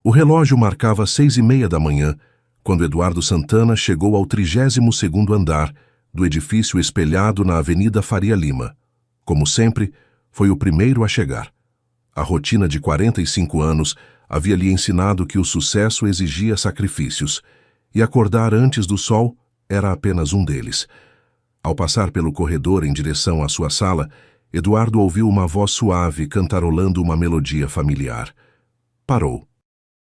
O relógio marcava 6:30 da manhã, quando Eduardo Santana chegou ao 32º andar do edifício espelhado na Avenida Faria Lima. Como sempre, foi o primeiro a chegar. A rotina de 45 anos havia lhe ensinado que o sucesso exigia sacrifícios, e acordar antes do sol era apenas um deles. Ao passar pelo corredor em direção à sua sala, Eduardo ouviu uma voz suave cantarolando uma melodia familiar. Parou.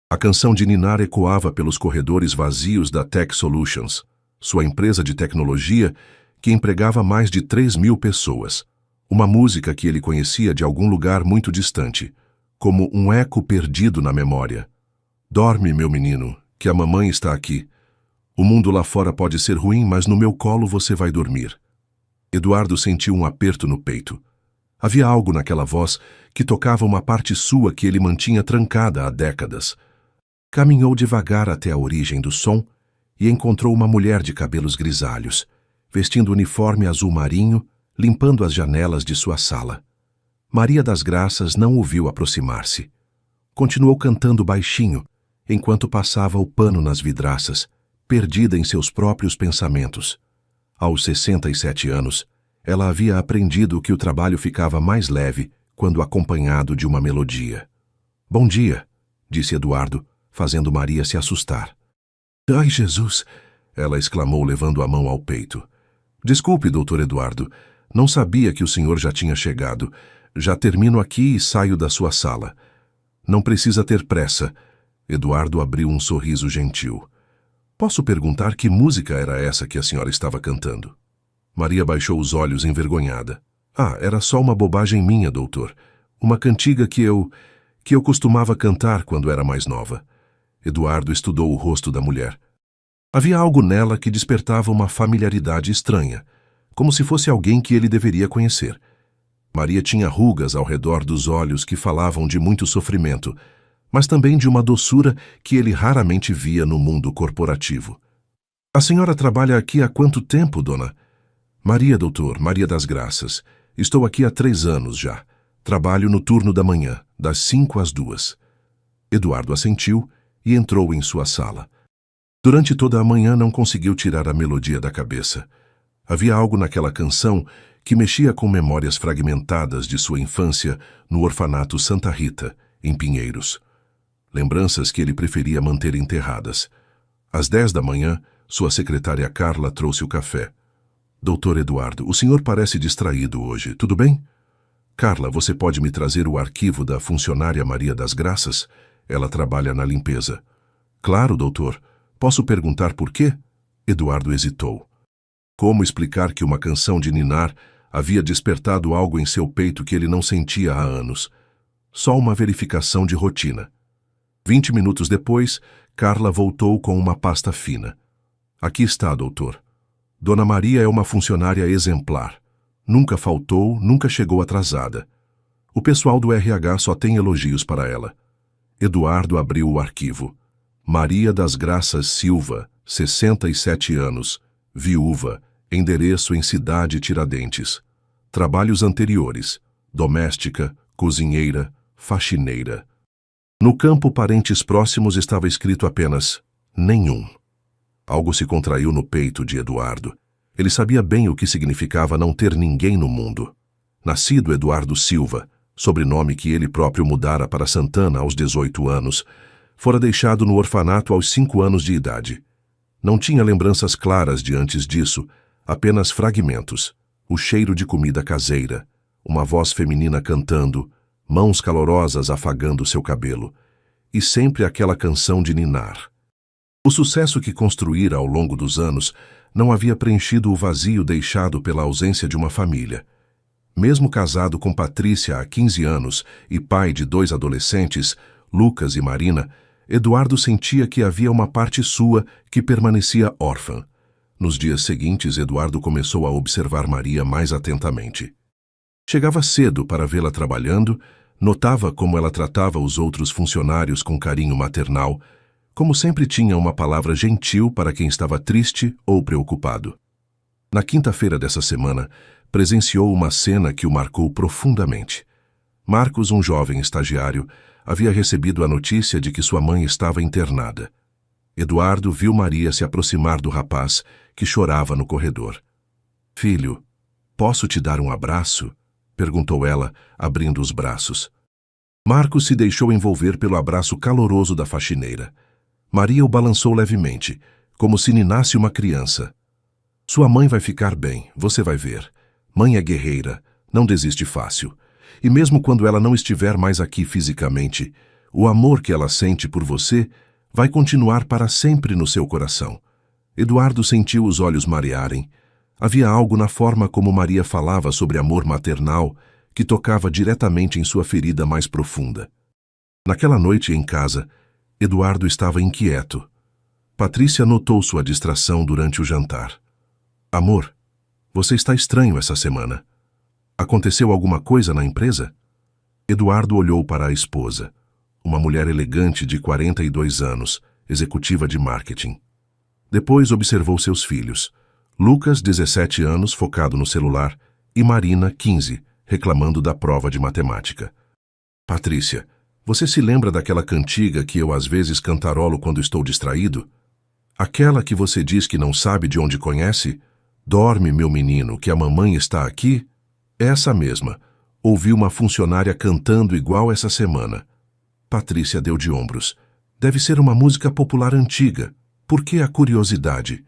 A canção de ninar ecoava pelos corredores vazios da Tech Solutions, sua empresa de tecnologia que empregava mais de 3.000 pessoas. Uma música que ele conhecia de algum lugar muito distante, como um eco perdido na memória. Dorme, meu menino, que a mamãe está aqui. O mundo lá fora pode ser ruim, mas no meu colo você vai dormir. Eduardo sentiu um aperto no peito. Havia algo naquela voz que tocava uma parte sua que ele mantinha trancada há décadas. Caminhou devagar até a origem do som e encontrou uma mulher de cabelos grisalhos, vestindo uniforme azul marinho, limpando as janelas de sua sala. Maria das Graças não o viu aproximar-se. Continuou cantando baixinho, enquanto passava o pano nas vidraças, perdida em seus próprios pensamentos. Aos 67 anos, ela havia aprendido que o trabalho ficava mais leve quando acompanhado de uma melodia. Bom dia, disse Eduardo, fazendo Maria se assustar. Ai, Jesus! Ela exclamou, levando a mão ao peito. Desculpe, doutor Eduardo. Não sabia que o senhor já tinha chegado. Já termino aqui e saio da sua sala. Não precisa ter pressa. Eduardo abriu um sorriso gentil. Posso perguntar que música era essa que a senhora estava cantando? Maria baixou os olhos envergonhada. Era só uma bobagem minha, doutor. Uma cantiga que eu costumava cantar quando era mais nova. Eduardo estudou o rosto da mulher. Havia algo nela que despertava uma familiaridade estranha, como se fosse alguém que ele deveria conhecer. Maria tinha rugas ao redor dos olhos que falavam de muito sofrimento, mas também de uma doçura que ele raramente via no mundo corporativo. A senhora trabalha aqui há quanto tempo, dona? Maria, doutor, Maria das Graças. Estou aqui há 3 anos já. Trabalho no turno da manhã, das 5 às 2. Eduardo assentiu e entrou em sua sala. Durante toda a manhã não conseguiu tirar a melodia da cabeça. Havia algo naquela canção que mexia com memórias fragmentadas de sua infância no orfanato Santa Rita, em Pinheiros. Lembranças que ele preferia manter enterradas. Às 10 da manhã, sua secretária Carla trouxe o café. Doutor Eduardo, o senhor parece distraído hoje, tudo bem? Carla, você pode me trazer o arquivo da funcionária Maria das Graças? Ela trabalha na limpeza. Claro, doutor. Posso perguntar por quê? Eduardo hesitou. Como explicar que uma canção de ninar havia despertado algo em seu peito que ele não sentia há anos? Só uma verificação de rotina. 20 minutos depois, Carla voltou com uma pasta fina. Aqui está, doutor. Dona Maria é uma funcionária exemplar. Nunca faltou, nunca chegou atrasada. O pessoal do RH só tem elogios para ela. Eduardo abriu o arquivo. Maria das Graças Silva, 67 anos, viúva, endereço em Cidade Tiradentes. Trabalhos anteriores: doméstica, cozinheira, faxineira. No campo parentes próximos estava escrito apenas nenhum. Algo se contraiu no peito de Eduardo. Ele sabia bem o que significava não ter ninguém no mundo. Nascido Eduardo Silva, sobrenome que ele próprio mudara para Santana aos 18 anos, fora deixado no orfanato aos 5 anos de idade. Não tinha lembranças claras de antes disso, apenas fragmentos, o cheiro de comida caseira, uma voz feminina cantando, mãos calorosas afagando seu cabelo, e sempre aquela canção de ninar. O sucesso que construíra ao longo dos anos não havia preenchido o vazio deixado pela ausência de uma família. Mesmo casado com Patrícia há 15 anos e pai de 2 adolescentes, Lucas e Marina, Eduardo sentia que havia uma parte sua que permanecia órfã. Nos dias seguintes, Eduardo começou a observar Maria mais atentamente. Chegava cedo para vê-la trabalhando, notava como ela tratava os outros funcionários com carinho maternal, como sempre tinha uma palavra gentil para quem estava triste ou preocupado. Na quinta-feira dessa semana, presenciou uma cena que o marcou profundamente. Marcos, um jovem estagiário, havia recebido a notícia de que sua mãe estava internada. Eduardo viu Maria se aproximar do rapaz, que chorava no corredor. "Filho, posso te dar um abraço?" perguntou ela, abrindo os braços. Marcos se deixou envolver pelo abraço caloroso da faxineira. Maria o balançou levemente, como se ninasse uma criança. "Sua mãe vai ficar bem, você vai ver. Mãe é guerreira, não desiste fácil. E mesmo quando ela não estiver mais aqui fisicamente, o amor que ela sente por você vai continuar para sempre no seu coração." Eduardo sentiu os olhos marearem. Havia algo na forma como Maria falava sobre amor maternal que tocava diretamente em sua ferida mais profunda. Naquela noite em casa, Eduardo estava inquieto. Patrícia notou sua distração durante o jantar. "Amor, você está estranho essa semana. Aconteceu alguma coisa na empresa?" Eduardo olhou para a esposa, uma mulher elegante de 42 anos, executiva de marketing. Depois observou seus filhos. Lucas, 17 anos, focado no celular, e Marina, 15, reclamando da prova de matemática. "Patrícia, você se lembra daquela cantiga que eu às vezes cantarolo quando estou distraído? Aquela que você diz que não sabe de onde conhece? Dorme, meu menino, que a mamãe está aqui?" "Essa mesma. Ouvi uma funcionária cantando igual essa semana." Patrícia deu de ombros. "Deve ser uma música popular antiga. Por que a curiosidade?"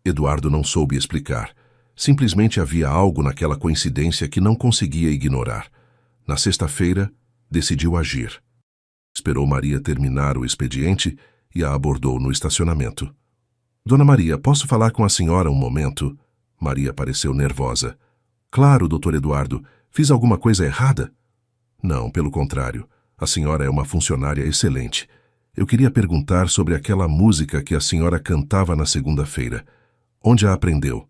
Eduardo não soube explicar. Simplesmente havia algo naquela coincidência que não conseguia ignorar. Na sexta-feira, decidiu agir. Esperou Maria terminar o expediente e a abordou no estacionamento. "Dona Maria, posso falar com a senhora um momento?" Maria pareceu nervosa. "Claro, doutor Eduardo. Fiz alguma coisa errada?" "Não, pelo contrário. A senhora é uma funcionária excelente. Eu queria perguntar sobre aquela música que a senhora cantava na segunda-feira. Onde a aprendeu?"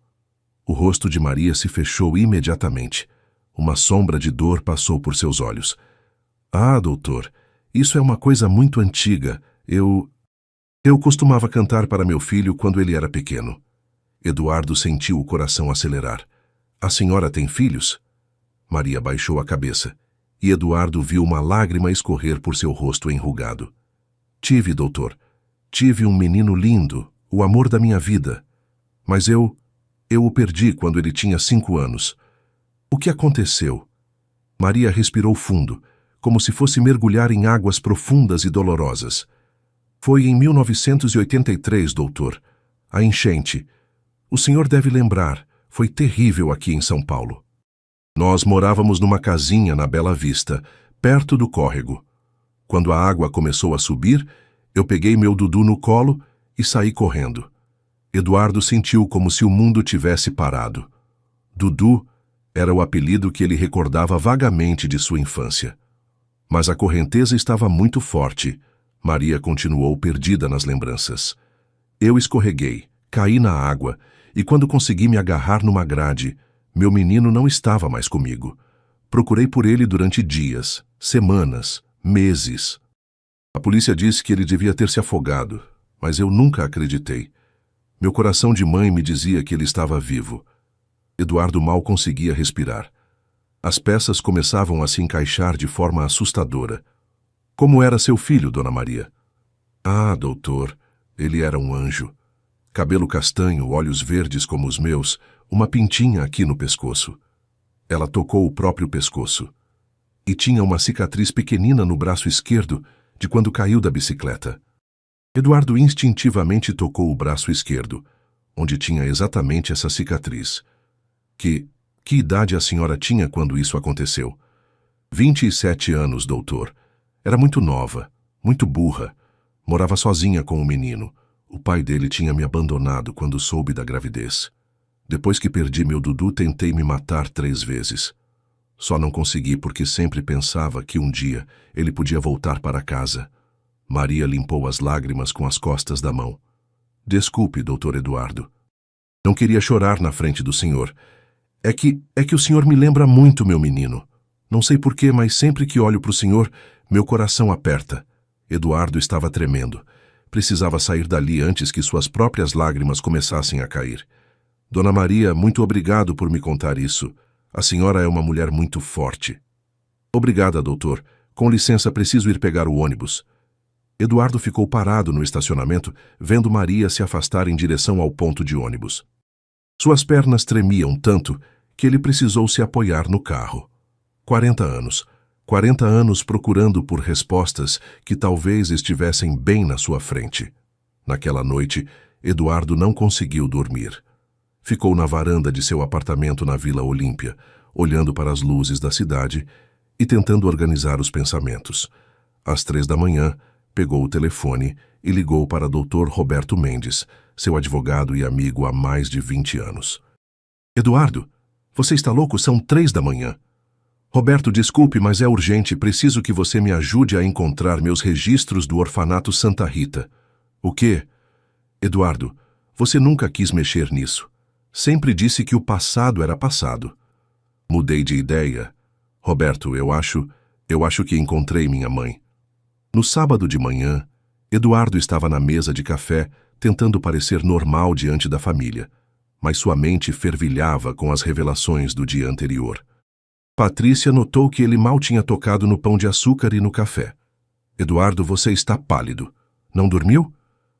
O rosto de Maria se fechou imediatamente. Uma sombra de dor passou por seus olhos. "Ah, doutor, isso é uma coisa muito antiga. Eu costumava cantar para meu filho quando ele era pequeno." Eduardo sentiu o coração acelerar. "A senhora tem filhos?" Maria baixou a cabeça, e Eduardo viu uma lágrima escorrer por seu rosto enrugado. "Tive, doutor. Tive um menino lindo, o amor da minha vida. Mas eu o perdi quando ele tinha 5 anos. O que aconteceu?" Maria respirou fundo, como se fosse mergulhar em águas profundas e dolorosas. "Foi em 1983, doutor. A enchente. O senhor deve lembrar, foi terrível aqui em São Paulo. Nós morávamos numa casinha na Bela Vista, perto do córrego. Quando a água começou a subir, eu peguei meu Dudu no colo e saí correndo." Eduardo sentiu como se o mundo tivesse parado. Dudu era o apelido que ele recordava vagamente de sua infância. Mas a correnteza estava muito forte. Maria continuou perdida nas lembranças. "Eu escorreguei, caí na água, e quando consegui me agarrar numa grade, meu menino não estava mais comigo. Procurei por ele durante dias, semanas, meses. A polícia disse que ele devia ter se afogado, mas eu nunca acreditei. Meu coração de mãe me dizia que ele estava vivo." Eduardo mal conseguia respirar. As peças começavam a se encaixar de forma assustadora. "Como era seu filho, Dona Maria?" "Ah, doutor, ele era um anjo. Cabelo castanho, olhos verdes como os meus, uma pintinha aqui no pescoço." Ela tocou o próprio pescoço. "E tinha uma cicatriz pequenina no braço esquerdo de quando caiu da bicicleta." Eduardo instintivamente tocou o braço esquerdo, onde tinha exatamente essa cicatriz. Que idade a senhora tinha quando isso aconteceu?" 27 anos, doutor. Era muito nova, muito burra. Morava sozinha com o menino. O pai dele tinha me abandonado quando soube da gravidez. Depois que perdi meu Dudu, tentei me matar 3 vezes. Só não consegui porque sempre pensava que um dia ele podia voltar para casa. Maria limpou as lágrimas com as costas da mão. "Desculpe, doutor Eduardo. Não queria chorar na frente do senhor. É que o senhor me lembra muito meu menino. Não sei porquê, mas sempre que olho para o senhor, meu coração aperta." Eduardo estava tremendo. Precisava sair dali antes que suas próprias lágrimas começassem a cair. "Dona Maria, muito obrigado por me contar isso. A senhora é uma mulher muito forte." Obrigada, doutor. Com licença, preciso ir pegar o ônibus. Eduardo ficou parado no estacionamento, vendo Maria se afastar em direção ao ponto de ônibus. Suas pernas tremiam tanto que ele precisou se apoiar no carro. 40 anos. 40 anos procurando por respostas que talvez estivessem bem na sua frente. Naquela noite, Eduardo não conseguiu dormir. Ficou na varanda de seu apartamento na Vila Olímpia, olhando para as luzes da cidade e tentando organizar os pensamentos. Às 3 da manhã, pegou o telefone e ligou para Dr. Roberto Mendes, seu advogado e amigo há mais de 20 anos. Eduardo, você está louco? São 3 da manhã. Roberto, desculpe, mas é urgente. Preciso que você me ajude a encontrar meus registros do orfanato Santa Rita. O quê? Eduardo, você nunca quis mexer nisso. Sempre disse que o passado era passado. Mudei de ideia. Roberto, eu acho que encontrei minha mãe. No sábado de manhã, Eduardo estava na mesa de café, tentando parecer normal diante da família, mas sua mente fervilhava com as revelações do dia anterior. Patrícia notou que ele mal tinha tocado no pão de açúcar e no café. Eduardo, você está pálido. Não dormiu?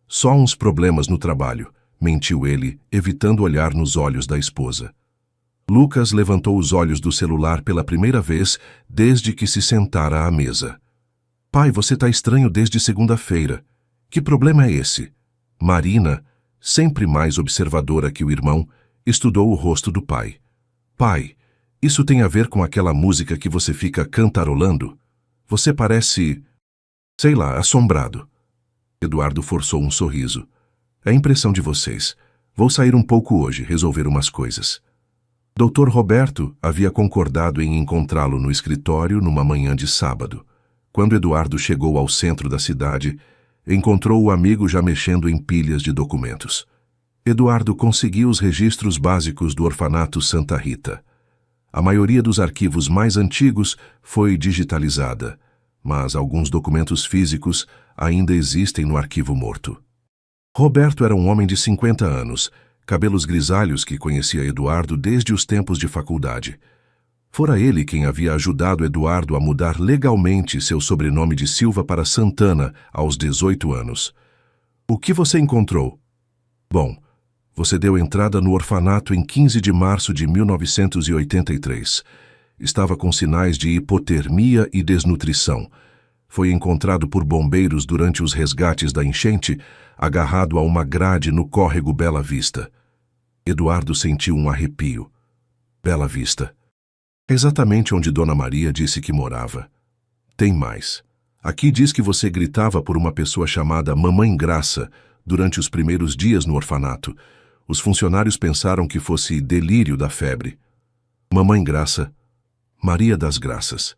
Só uns problemas no trabalho, mentiu ele, evitando olhar nos olhos da esposa. Lucas levantou os olhos do celular pela primeira vez desde que se sentara à mesa. Pai, você está estranho desde segunda-feira. Que problema é esse? Marina, sempre mais observadora que o irmão, estudou o rosto do pai. Pai, isso tem a ver com aquela música que você fica cantarolando? Você parece, sei lá, assombrado. Eduardo forçou um sorriso. É impressão de vocês. Vou sair um pouco hoje, resolver umas coisas. Dr. Roberto havia concordado em encontrá-lo no escritório numa manhã de sábado. Quando Eduardo chegou ao centro da cidade, encontrou o amigo já mexendo em pilhas de documentos. Eduardo conseguiu os registros básicos do orfanato Santa Rita. A maioria dos arquivos mais antigos foi digitalizada, mas alguns documentos físicos ainda existem no arquivo morto. Roberto era um homem de 50 anos, cabelos grisalhos que conhecia Eduardo desde os tempos de faculdade. Fora ele quem havia ajudado Eduardo a mudar legalmente seu sobrenome de Silva para Santana aos 18 anos. O que você encontrou? Bom, você deu entrada no orfanato em 15 de março de 1983. Estava com sinais de hipotermia e desnutrição. Foi encontrado por bombeiros durante os resgates da enchente, agarrado a uma grade no córrego Bela Vista. Eduardo sentiu um arrepio. Bela Vista. Exatamente onde Dona Maria disse que morava. Tem mais. Aqui diz que você gritava por uma pessoa chamada Mamãe Graça durante os primeiros dias no orfanato. Os funcionários pensaram que fosse delírio da febre. Mamãe Graça. Maria das Graças.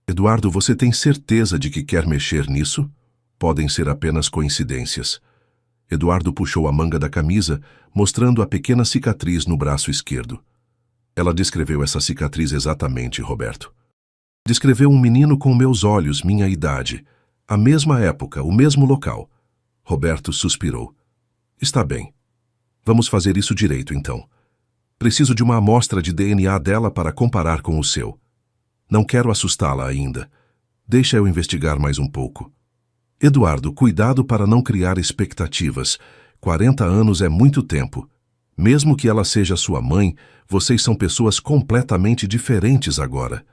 Eduardo, você tem certeza de que quer mexer nisso? Podem ser apenas coincidências. Eduardo puxou a manga da camisa, mostrando a pequena cicatriz no braço esquerdo. Ela descreveu essa cicatriz exatamente, Roberto. Descreveu um menino com meus olhos, minha idade. A mesma época, o mesmo local. Roberto suspirou. Está bem. Vamos fazer isso direito, então. Preciso de uma amostra de DNA dela para comparar com o seu. Não quero assustá-la ainda. Deixa eu investigar mais um pouco. Eduardo, cuidado para não criar expectativas. 40 anos é muito tempo. Mesmo que ela seja sua mãe, vocês são pessoas completamente diferentes agora.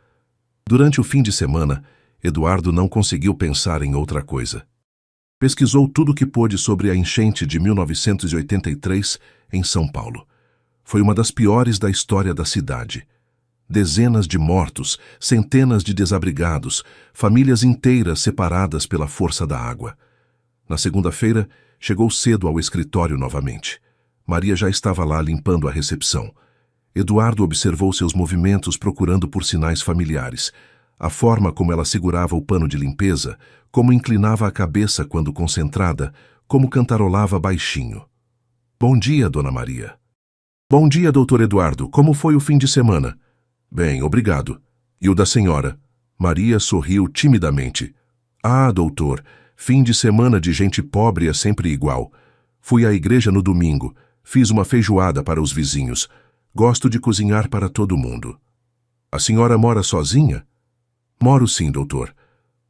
Durante o fim de semana, Eduardo não conseguiu pensar em outra coisa. Pesquisou tudo o que pôde sobre a enchente de 1983 em São Paulo. Foi uma das piores da história da cidade. Dezenas de mortos, centenas de desabrigados, famílias inteiras separadas pela força da água. Na segunda-feira, chegou cedo ao escritório novamente. Maria já estava lá limpando a recepção. Eduardo observou seus movimentos procurando por sinais familiares. A forma como ela segurava o pano de limpeza, como inclinava a cabeça quando concentrada, como cantarolava baixinho. Bom dia, Dona Maria. Bom dia, Dr. Eduardo. Como foi o fim de semana? Bem, obrigado. E o da senhora? Maria sorriu timidamente. Ah, doutor, fim de semana de gente pobre é sempre igual. Fui à igreja no domingo. Fiz uma feijoada para os vizinhos. Gosto de cozinhar para todo mundo. A senhora mora sozinha? Moro sim, doutor.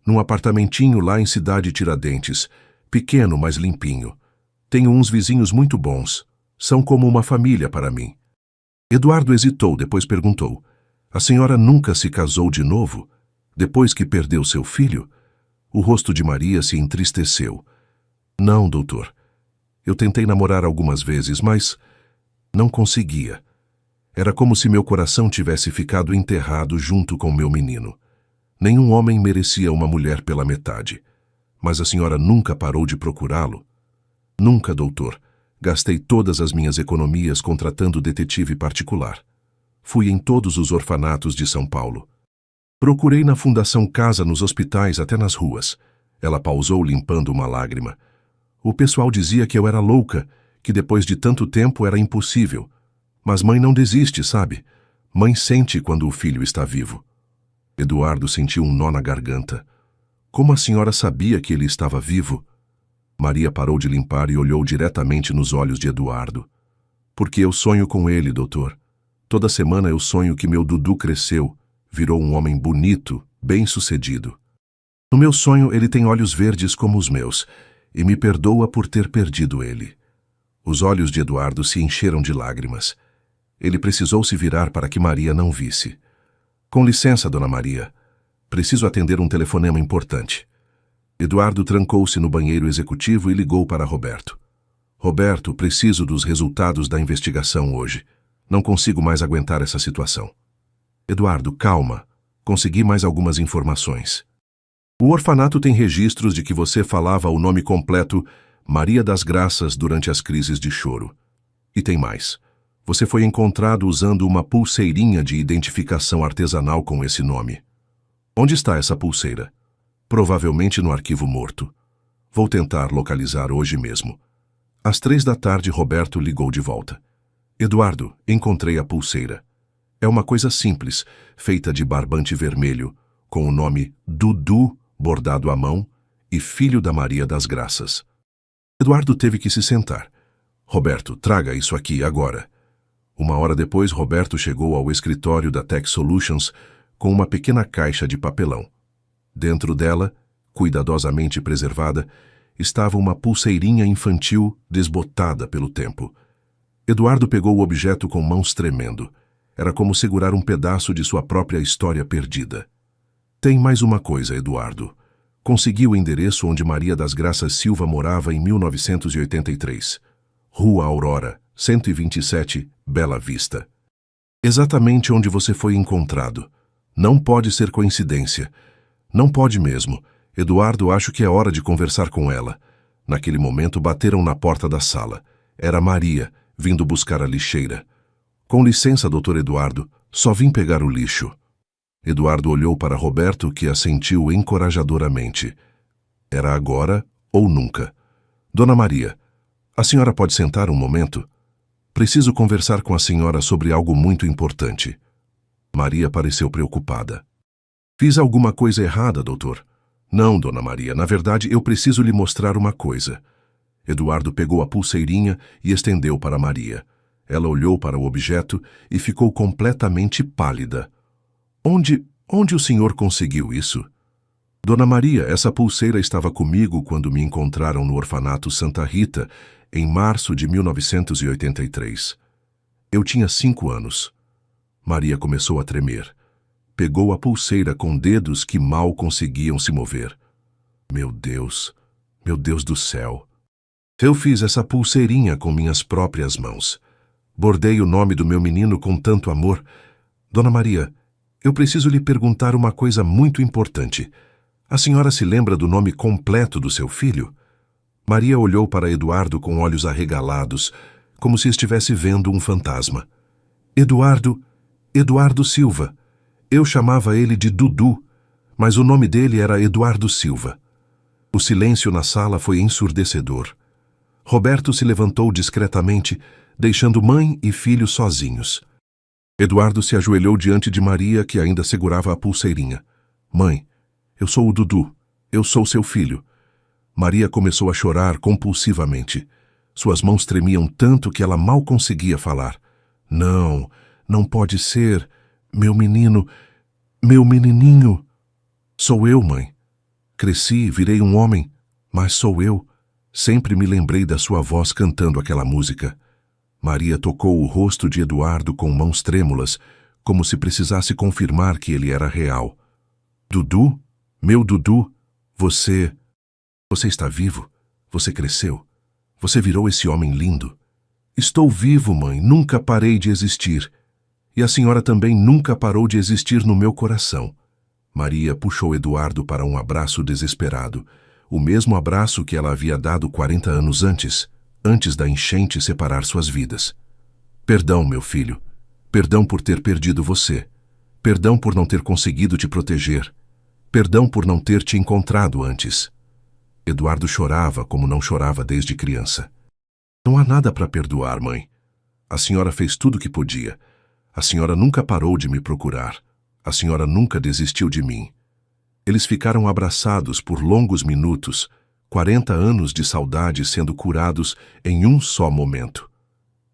Num apartamentinho lá em Cidade Tiradentes. Pequeno, mas limpinho. Tenho uns vizinhos muito bons. São como uma família para mim. Eduardo hesitou, depois perguntou: a senhora nunca se casou de novo? Depois que perdeu seu filho? O rosto de Maria se entristeceu. Não, doutor. Eu tentei namorar algumas vezes, mas não conseguia. Era como se meu coração tivesse ficado enterrado junto com meu menino. Nenhum homem merecia uma mulher pela metade. Mas a senhora nunca parou de procurá-lo? Nunca, doutor. Gastei todas as minhas economias contratando detetive particular. Fui em todos os orfanatos de São Paulo. Procurei na Fundação Casa, nos hospitais, até nas ruas. Ela pausou, limpando uma lágrima. O pessoal dizia que eu era louca, que depois de tanto tempo era impossível. Mas mãe não desiste, sabe? Mãe sente quando o filho está vivo. Eduardo sentiu um nó na garganta. Como a senhora sabia que ele estava vivo? Maria parou de limpar e olhou diretamente nos olhos de Eduardo. Porque eu sonho com ele, doutor. Toda semana eu sonho que meu Dudu cresceu, virou um homem bonito, bem-sucedido. No meu sonho ele tem olhos verdes como os meus, e me perdoa por ter perdido ele. Os olhos de Eduardo se encheram de lágrimas. Ele precisou se virar para que Maria não visse. Com licença, dona Maria. Preciso atender um telefonema importante. Eduardo trancou-se no banheiro executivo e ligou para Roberto. Roberto, preciso dos resultados da investigação hoje. Não consigo mais aguentar essa situação. Eduardo, calma. Consegui mais algumas informações. O orfanato tem registros de que você falava o nome completo Maria das Graças durante as crises de choro. E tem mais. Você foi encontrado usando uma pulseirinha de identificação artesanal com esse nome. Onde está essa pulseira? Provavelmente no arquivo morto. Vou tentar localizar hoje mesmo. Às 3 da tarde, Roberto ligou de volta. Eduardo, encontrei a pulseira. É uma coisa simples, feita de barbante vermelho, com o nome Dudu bordado à mão e filho da Maria das Graças. Eduardo teve que se sentar. Roberto, traga isso aqui agora. 1 hora depois, Roberto chegou ao escritório da Tech Solutions com uma pequena caixa de papelão. Dentro dela, cuidadosamente preservada, estava uma pulseirinha infantil desbotada pelo tempo. Eduardo pegou o objeto com mãos tremendo. Era como segurar um pedaço de sua própria história perdida. Tem mais uma coisa, Eduardo. Consegui o endereço onde Maria das Graças Silva morava em 1983. Rua Aurora, 127, Bela Vista. Exatamente onde você foi encontrado. Não pode ser coincidência. Não pode mesmo. Eduardo, acho que é hora de conversar com ela. Naquele momento, bateram na porta da sala. Era Maria, vindo buscar a lixeira. Com licença, doutor Eduardo, só vim pegar o lixo. Eduardo olhou para Roberto, que assentiu encorajadoramente. Era agora ou nunca. Dona Maria, a senhora pode sentar um momento? Preciso conversar com a senhora sobre algo muito importante. Maria pareceu preocupada. Fiz alguma coisa errada, doutor? Não, dona Maria, na verdade eu preciso lhe mostrar uma coisa. Eduardo pegou a pulseirinha e estendeu para Maria. Ela olhou para o objeto e ficou completamente pálida. Onde o senhor conseguiu isso? Dona Maria, essa pulseira estava comigo quando me encontraram no orfanato Santa Rita, em março de 1983. Eu tinha 5 anos. Maria começou a tremer. Pegou a pulseira com dedos que mal conseguiam se mover. Meu Deus do céu. Eu fiz essa pulseirinha com minhas próprias mãos. Bordei o nome do meu menino com tanto amor. Dona Maria, eu preciso lhe perguntar uma coisa muito importante. A senhora se lembra do nome completo do seu filho? Maria olhou para Eduardo com olhos arregalados, como se estivesse vendo um fantasma. Eduardo Silva. Eu chamava ele de Dudu, mas o nome dele era Eduardo Silva. O silêncio na sala foi ensurdecedor. Roberto se levantou discretamente, deixando mãe e filho sozinhos. Eduardo se ajoelhou diante de Maria, que ainda segurava a pulseirinha. Mãe, eu sou o Dudu. Eu sou seu filho. Maria começou a chorar compulsivamente. Suas mãos tremiam tanto que ela mal conseguia falar. Não pode ser. Meu menininho. Sou eu, mãe. Cresci, virei um homem, mas sou eu. Sempre me lembrei da sua voz cantando aquela música. Maria tocou o rosto de Eduardo com mãos trêmulas, como se precisasse confirmar que ele era real. Dudu? Meu Dudu? Você está vivo? Você cresceu? Você virou esse homem lindo? Estou vivo, mãe. Nunca parei de existir. E a senhora também nunca parou de existir no meu coração. Maria puxou Eduardo para um abraço desesperado, o mesmo abraço que ela havia dado 40 anos antes da enchente separar suas vidas. Perdão, meu filho. Perdão por ter perdido você. Perdão por não ter conseguido te proteger. Perdão por não ter te encontrado antes. Eduardo chorava como não chorava desde criança. Não há nada para perdoar, mãe. A senhora fez tudo o que podia. A senhora nunca parou de me procurar. A senhora nunca desistiu de mim. Eles ficaram abraçados por longos minutos, 40 anos de saudade sendo curados em um só momento.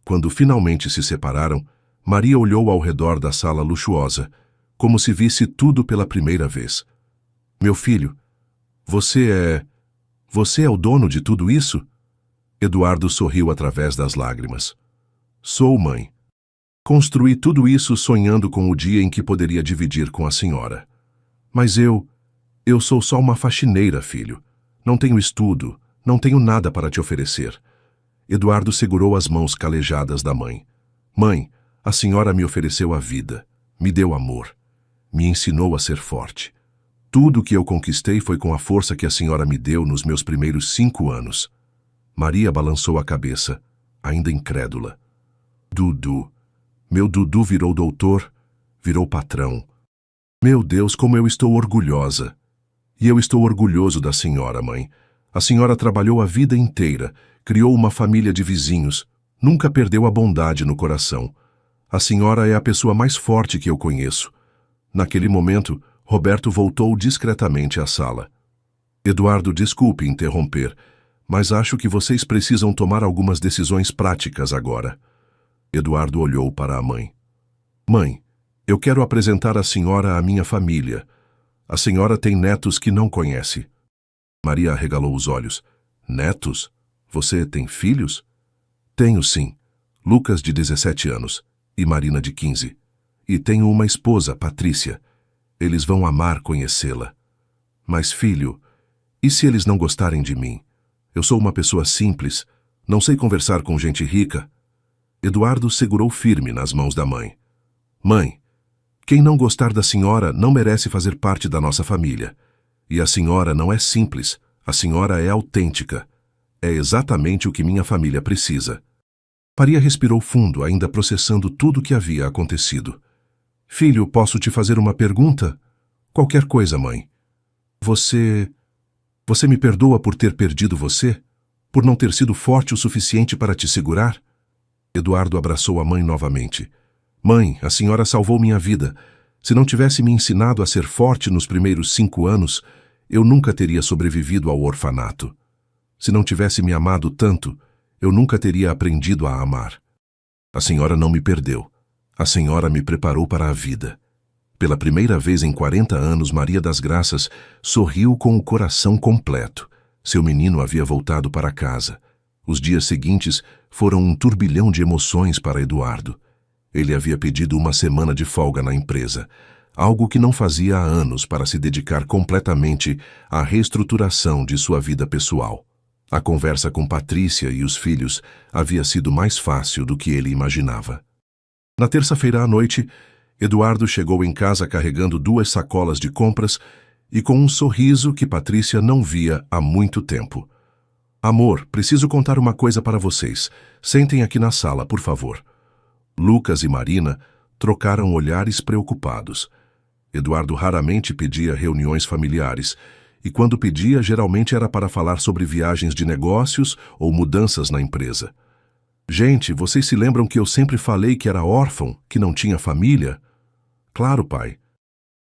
Quando finalmente se separaram, Maria olhou ao redor da sala luxuosa, como se visse tudo pela primeira vez. Meu filho, você é o dono de tudo isso? Eduardo sorriu através das lágrimas. Sou, mãe. Construí tudo isso sonhando com o dia em que poderia dividir com a senhora. Mas eu sou só uma faxineira, filho. Não tenho estudo, não tenho nada para te oferecer. Eduardo segurou as mãos calejadas da mãe. Mãe, a senhora me ofereceu a vida, me deu amor, me ensinou a ser forte. Tudo o que eu conquistei foi com a força que a senhora me deu nos meus primeiros 5 anos. Maria balançou a cabeça, ainda incrédula. Dudu. Meu Dudu virou doutor, virou patrão. Meu Deus, como eu estou orgulhosa. E eu estou orgulhoso da senhora, mãe. A senhora trabalhou a vida inteira, criou uma família de vizinhos, nunca perdeu a bondade no coração. A senhora é a pessoa mais forte que eu conheço. Naquele momento, Roberto voltou discretamente à sala. Eduardo, desculpe interromper, mas acho que vocês precisam tomar algumas decisões práticas agora. Eduardo olhou para a mãe. Mãe, eu quero apresentar a senhora à minha família. A senhora tem netos que não conhece. Maria arregalou os olhos. Netos? Você tem filhos? Tenho, sim. Lucas, de 17 anos, e Marina, de 15. E tenho uma esposa, Patrícia. Eles vão amar conhecê-la. Mas, filho, e se eles não gostarem de mim? Eu sou uma pessoa simples, não sei conversar com gente rica. Eduardo segurou firme nas mãos da mãe. Mãe, quem não gostar da senhora não merece fazer parte da nossa família. E a senhora não é simples, a senhora é autêntica. É exatamente o que minha família precisa. Maria respirou fundo, ainda processando tudo o que havia acontecido. Filho, posso te fazer uma pergunta? Qualquer coisa, mãe. Você me perdoa por ter perdido você? Por não ter sido forte o suficiente para te segurar? Eduardo abraçou a mãe novamente. Mãe, a senhora salvou minha vida. Se não tivesse me ensinado a ser forte nos primeiros 5 anos, eu nunca teria sobrevivido ao orfanato. Se não tivesse me amado tanto, eu nunca teria aprendido a amar. A senhora não me perdeu. A senhora me preparou para a vida. Pela primeira vez em 40 anos, Maria das Graças sorriu com o coração completo. Seu menino havia voltado para casa. Os dias seguintes foram um turbilhão de emoções para Eduardo. Ele havia pedido uma semana de folga na empresa, algo que não fazia há anos para se dedicar completamente à reestruturação de sua vida pessoal. A conversa com Patrícia e os filhos havia sido mais fácil do que ele imaginava. Na terça-feira à noite, Eduardo chegou em casa carregando 2 sacolas de compras e com um sorriso que Patrícia não via há muito tempo. Amor, preciso contar uma coisa para vocês. Sentem aqui na sala, por favor. Lucas e Marina trocaram olhares preocupados. Eduardo raramente pedia reuniões familiares, e quando pedia, geralmente era para falar sobre viagens de negócios ou mudanças na empresa. Gente, vocês se lembram que eu sempre falei que era órfão, que não tinha família? Claro, pai.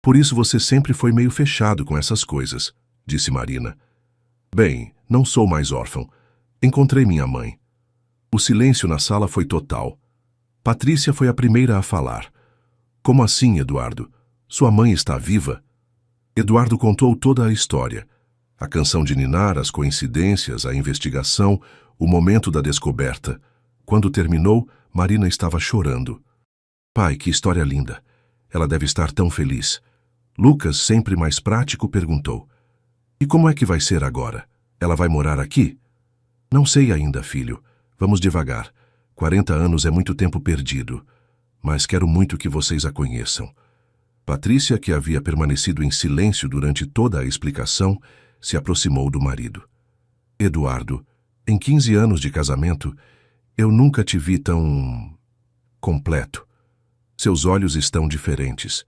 Por isso você sempre foi meio fechado com essas coisas, disse Marina. Bem, não sou mais órfão. Encontrei minha mãe. O silêncio na sala foi total. Patrícia foi a primeira a falar. Como assim, Eduardo? Sua mãe está viva? Eduardo contou toda a história. A canção de ninar, as coincidências, a investigação, o momento da descoberta. Quando terminou, Marina estava chorando. Pai, que história linda. Ela deve estar tão feliz. Lucas, sempre mais prático, perguntou. E como é que vai ser agora? Ela vai morar aqui? Não sei ainda, filho. Vamos devagar. 40 anos é muito tempo perdido. Mas quero muito que vocês a conheçam. Patrícia, que havia permanecido em silêncio durante toda a explicação, se aproximou do marido. Eduardo, em 15 anos de casamento, eu nunca te vi tão completo. Seus olhos estão diferentes.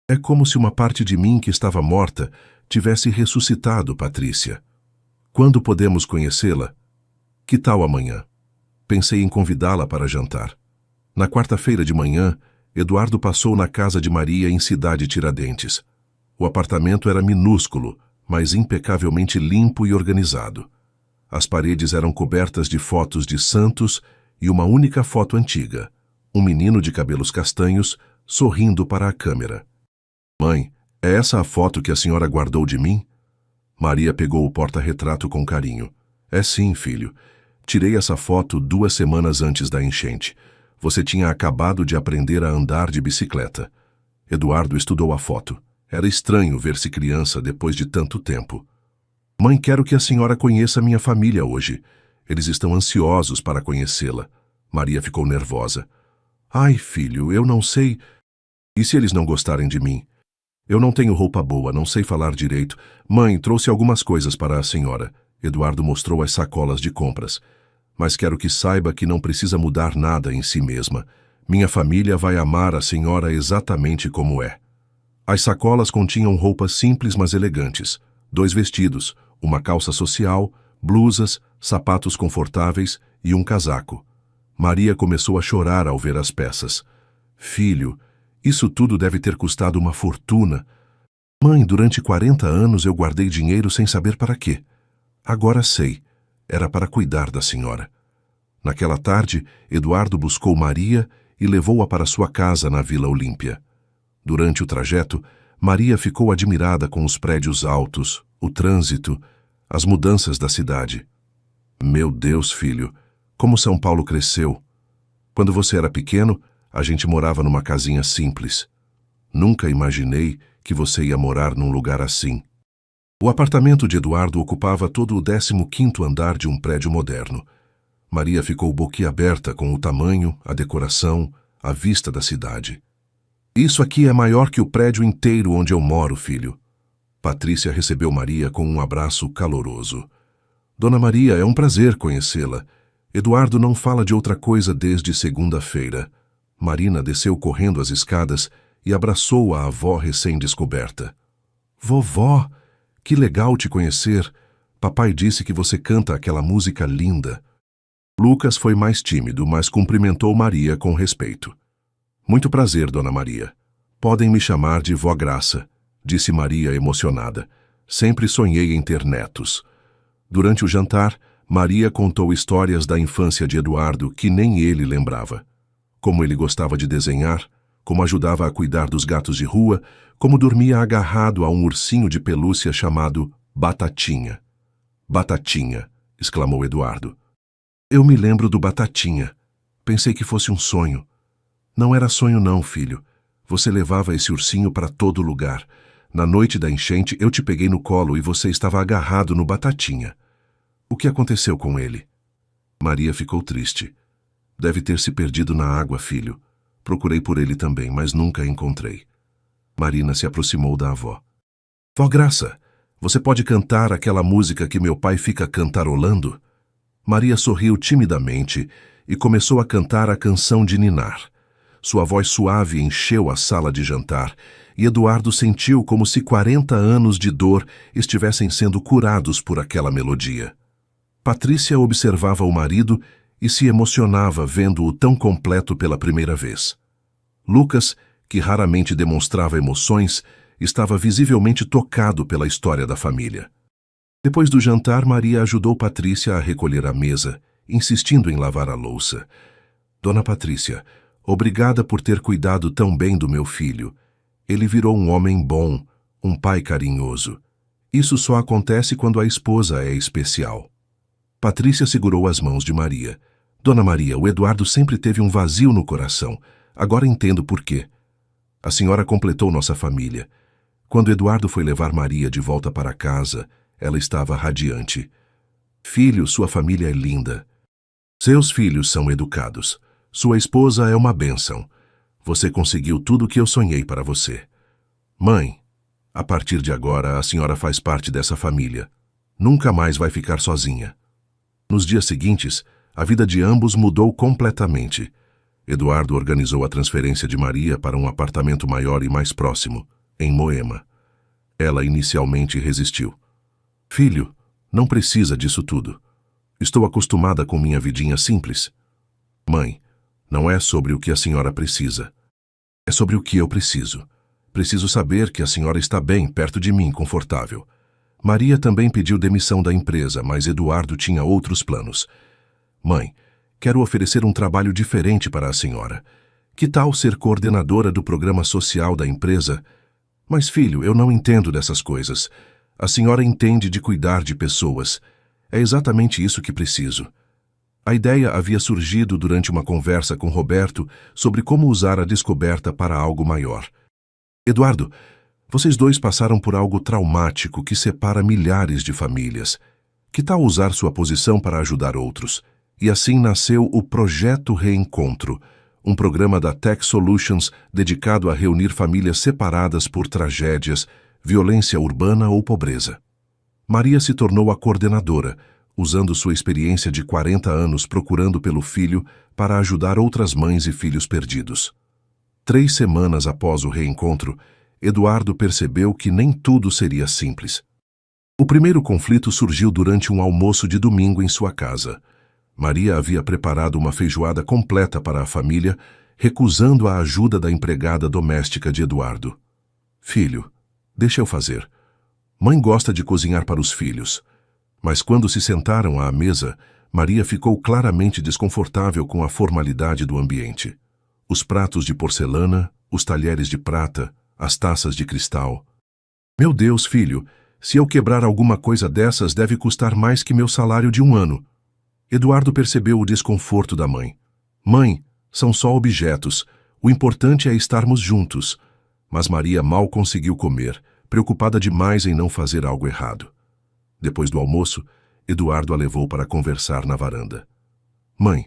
É como se uma parte de mim que estava morta tivesse ressuscitado, Patrícia. Quando podemos conhecê-la? Que tal amanhã? Pensei em convidá-la para jantar. Na quarta-feira de manhã, Eduardo passou na casa de Maria em Cidade Tiradentes. O apartamento era minúsculo, mas impecavelmente limpo e organizado. As paredes eram cobertas de fotos de santos e uma única foto antiga, um menino de cabelos castanhos sorrindo para a câmera. Mãe, é essa a foto que a senhora guardou de mim? Maria pegou o porta-retrato com carinho. É sim, filho. Tirei essa foto 2 semanas antes da enchente. Você tinha acabado de aprender a andar de bicicleta. Eduardo estudou a foto. Era estranho ver-se criança depois de tanto tempo. Mãe, quero que a senhora conheça minha família hoje. Eles estão ansiosos para conhecê-la. Maria ficou nervosa. Ai, filho, eu não sei. E se eles não gostarem de mim? Eu não tenho roupa boa, não sei falar direito. Mãe, trouxe algumas coisas para a senhora. Eduardo mostrou as sacolas de compras. Mas quero que saiba que não precisa mudar nada em si mesma. Minha família vai amar a senhora exatamente como é. As sacolas continham roupas simples mas elegantes. 2 vestidos, uma calça social, blusas, sapatos confortáveis e um casaco. Maria começou a chorar ao ver as peças. Filho, isso tudo deve ter custado uma fortuna. Mãe, durante 40 anos eu guardei dinheiro sem saber para quê. Agora sei. Era para cuidar da senhora. Naquela tarde, Eduardo buscou Maria e levou-a para sua casa na Vila Olímpia. Durante o trajeto, Maria ficou admirada com os prédios altos, o trânsito, as mudanças da cidade. Meu Deus, filho, como São Paulo cresceu. Quando você era pequeno, a gente morava numa casinha simples. Nunca imaginei que você ia morar num lugar assim. O apartamento de Eduardo ocupava todo o 15º andar de um prédio moderno. Maria ficou boquiaberta com o tamanho, a decoração, a vista da cidade. Isso aqui é maior que o prédio inteiro onde eu moro, filho. Patrícia recebeu Maria com um abraço caloroso. Dona Maria, é um prazer conhecê-la. Eduardo não fala de outra coisa desde segunda-feira. Marina desceu correndo as escadas e abraçou a avó recém-descoberta. Vovó, que legal te conhecer. Papai disse que você canta aquela música linda. Lucas foi mais tímido, mas cumprimentou Maria com respeito. Muito prazer, Dona Maria. Podem me chamar de Vó Graça, disse Maria emocionada. Sempre sonhei em ter netos. Durante o jantar, Maria contou histórias da infância de Eduardo que nem ele lembrava. Como ele gostava de desenhar, como ajudava a cuidar dos gatos de rua, como dormia agarrado a um ursinho de pelúcia chamado Batatinha. Batatinha, exclamou Eduardo. Eu me lembro do Batatinha. Pensei que fosse um sonho. Não era sonho não, filho. Você levava esse ursinho para todo lugar. Na noite da enchente, eu te peguei no colo e você estava agarrado no Batatinha. O que aconteceu com ele? Maria ficou triste. Deve ter se perdido na água, filho. Procurei por ele também, mas nunca encontrei. Marina se aproximou da avó. Vó Graça, você pode cantar aquela música que meu pai fica cantarolando? Maria sorriu timidamente e começou a cantar a canção de ninar. Sua voz suave encheu a sala de jantar e Eduardo sentiu como se 40 anos de dor estivessem sendo curados por aquela melodia. Patrícia observava o marido e se emocionava vendo-o tão completo pela primeira vez. Lucas, que raramente demonstrava emoções, estava visivelmente tocado pela história da família. Depois do jantar, Maria ajudou Patrícia a recolher a mesa, insistindo em lavar a louça. Dona Patrícia, obrigada por ter cuidado tão bem do meu filho. Ele virou um homem bom, um pai carinhoso. Isso só acontece quando a esposa é especial. Patrícia segurou as mãos de Maria. Dona Maria, o Eduardo sempre teve um vazio no coração. Agora entendo por quê. A senhora completou nossa família. Quando Eduardo foi levar Maria de volta para casa, ela estava radiante. Filho, sua família é linda. Seus filhos são educados. Sua esposa é uma bênção. Você conseguiu tudo o que eu sonhei para você. Mãe, a partir de agora a senhora faz parte dessa família. Nunca mais vai ficar sozinha. Nos dias seguintes, a vida de ambos mudou completamente. Eduardo organizou a transferência de Maria para um apartamento maior e mais próximo, em Moema. Ela inicialmente resistiu. Filho, não precisa disso tudo. Estou acostumada com minha vidinha simples. Mãe, não é sobre o que a senhora precisa. É sobre o que eu preciso. Preciso saber que a senhora está bem perto de mim, confortável. Maria também pediu demissão da empresa, mas Eduardo tinha outros planos. Mãe, quero oferecer um trabalho diferente para a senhora. Que tal ser coordenadora do programa social da empresa? Mas, filho, eu não entendo dessas coisas. A senhora entende de cuidar de pessoas. É exatamente isso que preciso. A ideia havia surgido durante uma conversa com Roberto sobre como usar a descoberta para algo maior. Eduardo, vocês dois passaram por algo traumático que separa milhares de famílias. Que tal usar sua posição para ajudar outros? E assim nasceu o Projeto Reencontro, um programa da Tech Solutions dedicado a reunir famílias separadas por tragédias, violência urbana ou pobreza. Maria se tornou a coordenadora, usando sua experiência de 40 anos procurando pelo filho para ajudar outras mães e filhos perdidos. 3 semanas após o reencontro, Eduardo percebeu que nem tudo seria simples. O primeiro conflito surgiu durante um almoço de domingo em sua casa. Maria havia preparado uma feijoada completa para a família, recusando a ajuda da empregada doméstica de Eduardo. Filho, deixa eu fazer. Mãe gosta de cozinhar para os filhos. Mas quando se sentaram à mesa, Maria ficou claramente desconfortável com a formalidade do ambiente. Os pratos de porcelana, os talheres de prata, as taças de cristal. Meu Deus, filho, se eu quebrar alguma coisa dessas deve custar mais que meu salário de 1 ano. Eduardo percebeu o desconforto da mãe. Mãe, são só objetos. O importante é estarmos juntos. Mas Maria mal conseguiu comer, preocupada demais em não fazer algo errado. Depois do almoço, Eduardo a levou para conversar na varanda. Mãe,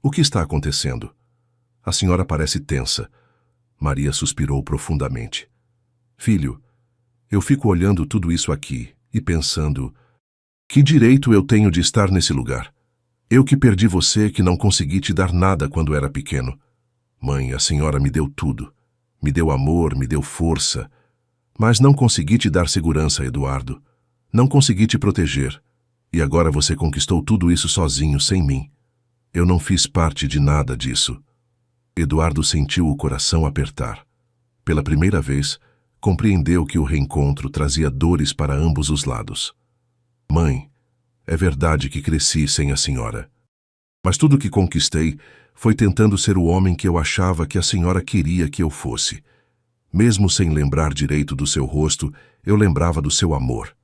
o que está acontecendo? A senhora parece tensa. Maria suspirou profundamente. Filho, eu fico olhando tudo isso aqui e pensando, que direito eu tenho de estar nesse lugar? Eu que perdi você, que não consegui te dar nada quando era pequeno. Mãe, a senhora me deu tudo. Me deu amor, me deu força. Mas não consegui te dar segurança, Eduardo. Não consegui te proteger. E agora você conquistou tudo isso sozinho, sem mim. Eu não fiz parte de nada disso. Eduardo sentiu o coração apertar. Pela primeira vez, compreendeu que o reencontro trazia dores para ambos os lados. Mãe, é verdade que cresci sem a senhora. Mas tudo o que conquistei foi tentando ser o homem que eu achava que a senhora queria que eu fosse. Mesmo sem lembrar direito do seu rosto, eu lembrava do seu amor.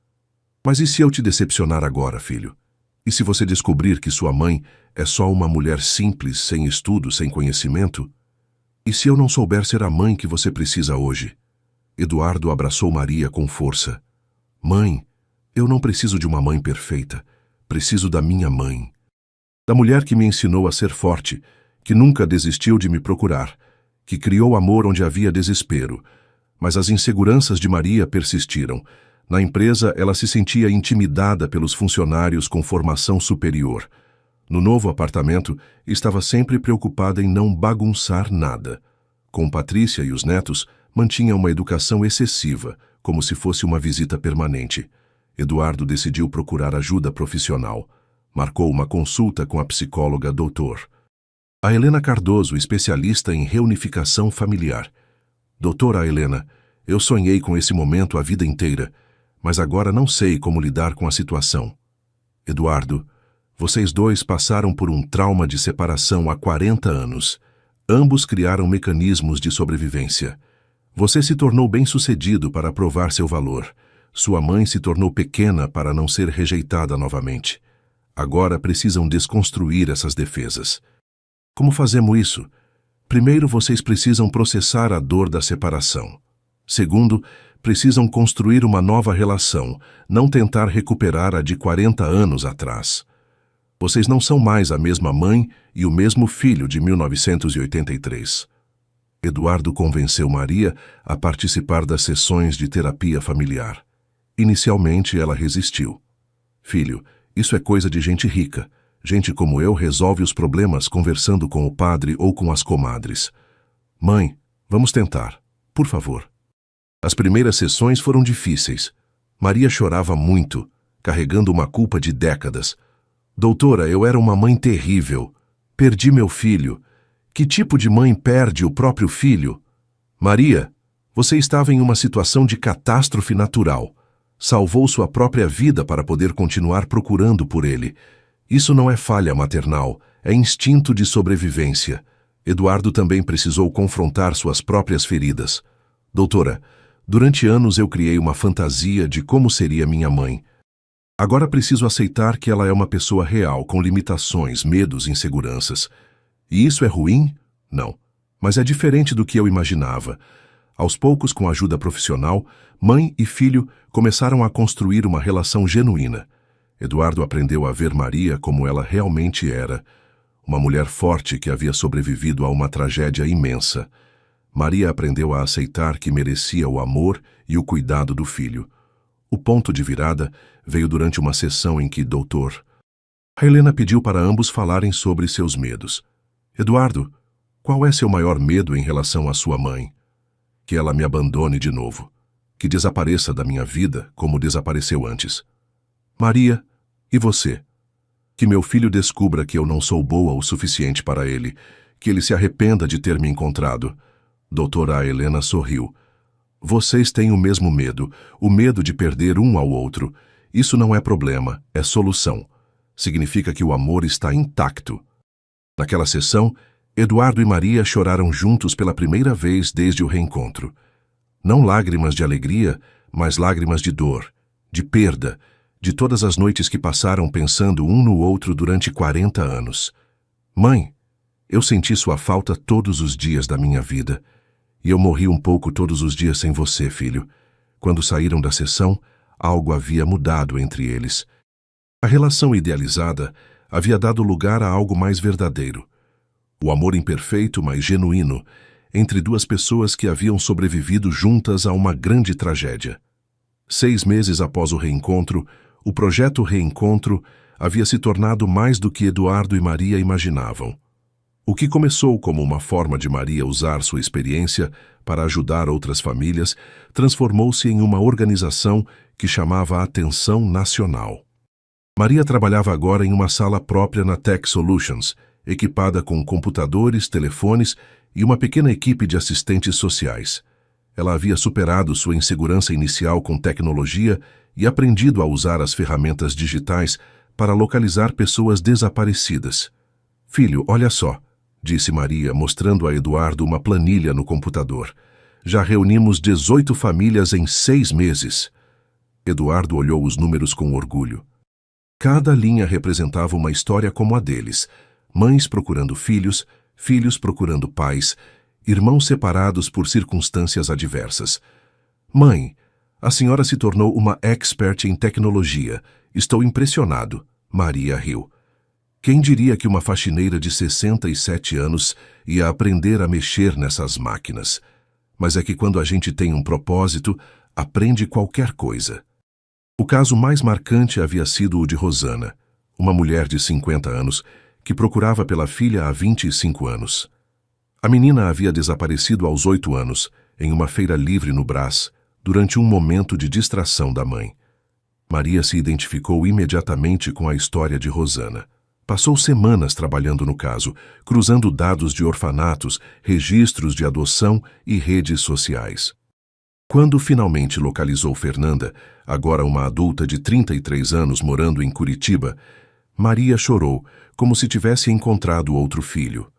Mas e se eu te decepcionar agora, filho? E se você descobrir que sua mãe é só uma mulher simples, sem estudo, sem conhecimento? E se eu não souber ser a mãe que você precisa hoje? Eduardo abraçou Maria com força. Mãe, eu não preciso de uma mãe perfeita. Preciso da minha mãe. Da mulher que me ensinou a ser forte, que nunca desistiu de me procurar, que criou amor onde havia desespero. Mas as inseguranças de Maria persistiram. Na empresa, ela se sentia intimidada pelos funcionários com formação superior. No novo apartamento, estava sempre preocupada em não bagunçar nada. Com Patrícia e os netos, mantinha uma educação excessiva, como se fosse uma visita permanente. Eduardo decidiu procurar ajuda profissional. Marcou uma consulta com a psicóloga Dr. A Helena Cardoso, especialista em reunificação familiar. Doutora Helena, eu sonhei com esse momento a vida inteira, mas agora não sei como lidar com a situação. Eduardo, vocês dois passaram por um trauma de separação há 40 anos. Ambos criaram mecanismos de sobrevivência. Você se tornou bem-sucedido para provar seu valor. Sua mãe se tornou pequena para não ser rejeitada novamente. Agora precisam desconstruir essas defesas. Como fazemos isso? Primeiro, vocês precisam processar a dor da separação. Segundo, precisam construir uma nova relação, não tentar recuperar a de 40 anos atrás. Vocês não são mais a mesma mãe e o mesmo filho de 1983. Eduardo convenceu Maria a participar das sessões de terapia familiar. Inicialmente, ela resistiu. Filho, isso é coisa de gente rica. Gente como eu resolve os problemas conversando com o padre ou com as comadres. Mãe, vamos tentar, por favor. As primeiras sessões foram difíceis. Maria chorava muito, carregando uma culpa de décadas. Doutora, eu era uma mãe terrível. Perdi meu filho. Que tipo de mãe perde o próprio filho? Maria, você estava em uma situação de catástrofe natural. Salvou sua própria vida para poder continuar procurando por ele. Isso não é falha maternal, é instinto de sobrevivência. Eduardo também precisou confrontar suas próprias feridas. Doutora, durante anos eu criei uma fantasia de como seria minha mãe. Agora preciso aceitar que ela é uma pessoa real, com limitações, medos, inseguranças. E isso é ruim? Não. Mas é diferente do que eu imaginava. Aos poucos, com a ajuda profissional, mãe e filho começaram a construir uma relação genuína. Eduardo aprendeu a ver Maria como ela realmente era, uma mulher forte que havia sobrevivido a uma tragédia imensa. Maria aprendeu a aceitar que merecia o amor e o cuidado do filho. O ponto de virada veio durante uma sessão em que Dr. Helena pediu para ambos falarem sobre seus medos. Eduardo, qual é seu maior medo em relação à sua mãe? Que ela me abandone de novo. Que desapareça da minha vida como desapareceu antes. Maria, e você? Que meu filho descubra que eu não sou boa o suficiente para ele, que ele se arrependa de ter me encontrado. Doutora Helena sorriu. Vocês têm o mesmo medo, o medo de perder um ao outro. Isso não é problema, é solução. Significa que o amor está intacto. Naquela sessão, Eduardo e Maria choraram juntos pela primeira vez desde o reencontro. Não lágrimas de alegria, mas lágrimas de dor, de perda, de todas as noites que passaram pensando um no outro durante 40 anos. Mãe, eu senti sua falta todos os dias da minha vida. E eu morri um pouco todos os dias sem você, filho. Quando saíram da sessão, algo havia mudado entre eles. A relação idealizada havia dado lugar a algo mais verdadeiro. O amor imperfeito, mas genuíno, entre duas pessoas que haviam sobrevivido juntas a uma grande tragédia. 6 meses após o reencontro, o projeto Reencontro havia se tornado mais do que Eduardo e Maria imaginavam. O que começou como uma forma de Maria usar sua experiência para ajudar outras famílias, transformou-se em uma organização que chamava a atenção nacional. Maria trabalhava agora em uma sala própria na Tech Solutions, equipada com computadores, telefones e uma pequena equipe de assistentes sociais. Ela havia superado sua insegurança inicial com tecnologia e aprendido a usar as ferramentas digitais para localizar pessoas desaparecidas. Filho, olha só, disse Maria, mostrando a Eduardo uma planilha no computador. Já reunimos 18 famílias em 6 meses. Eduardo olhou os números com orgulho. Cada linha representava uma história como a deles. Mães procurando filhos, filhos procurando pais, irmãos separados por circunstâncias adversas. Mãe, a senhora se tornou uma expert em tecnologia. Estou impressionado. Maria riu. Quem diria que uma faxineira de 67 anos ia aprender a mexer nessas máquinas? Mas é que quando a gente tem um propósito, aprende qualquer coisa. O caso mais marcante havia sido o de Rosana, uma mulher de 50 anos que procurava pela filha há 25 anos. A menina havia desaparecido aos 8 anos, em uma feira livre no Brás, durante um momento de distração da mãe. Maria se identificou imediatamente com a história de Rosana. Passou semanas trabalhando no caso, cruzando dados de orfanatos, registros de adoção e redes sociais. Quando finalmente localizou Fernanda, agora uma adulta de 33 anos morando em Curitiba, Maria chorou, como se tivesse encontrado outro filho.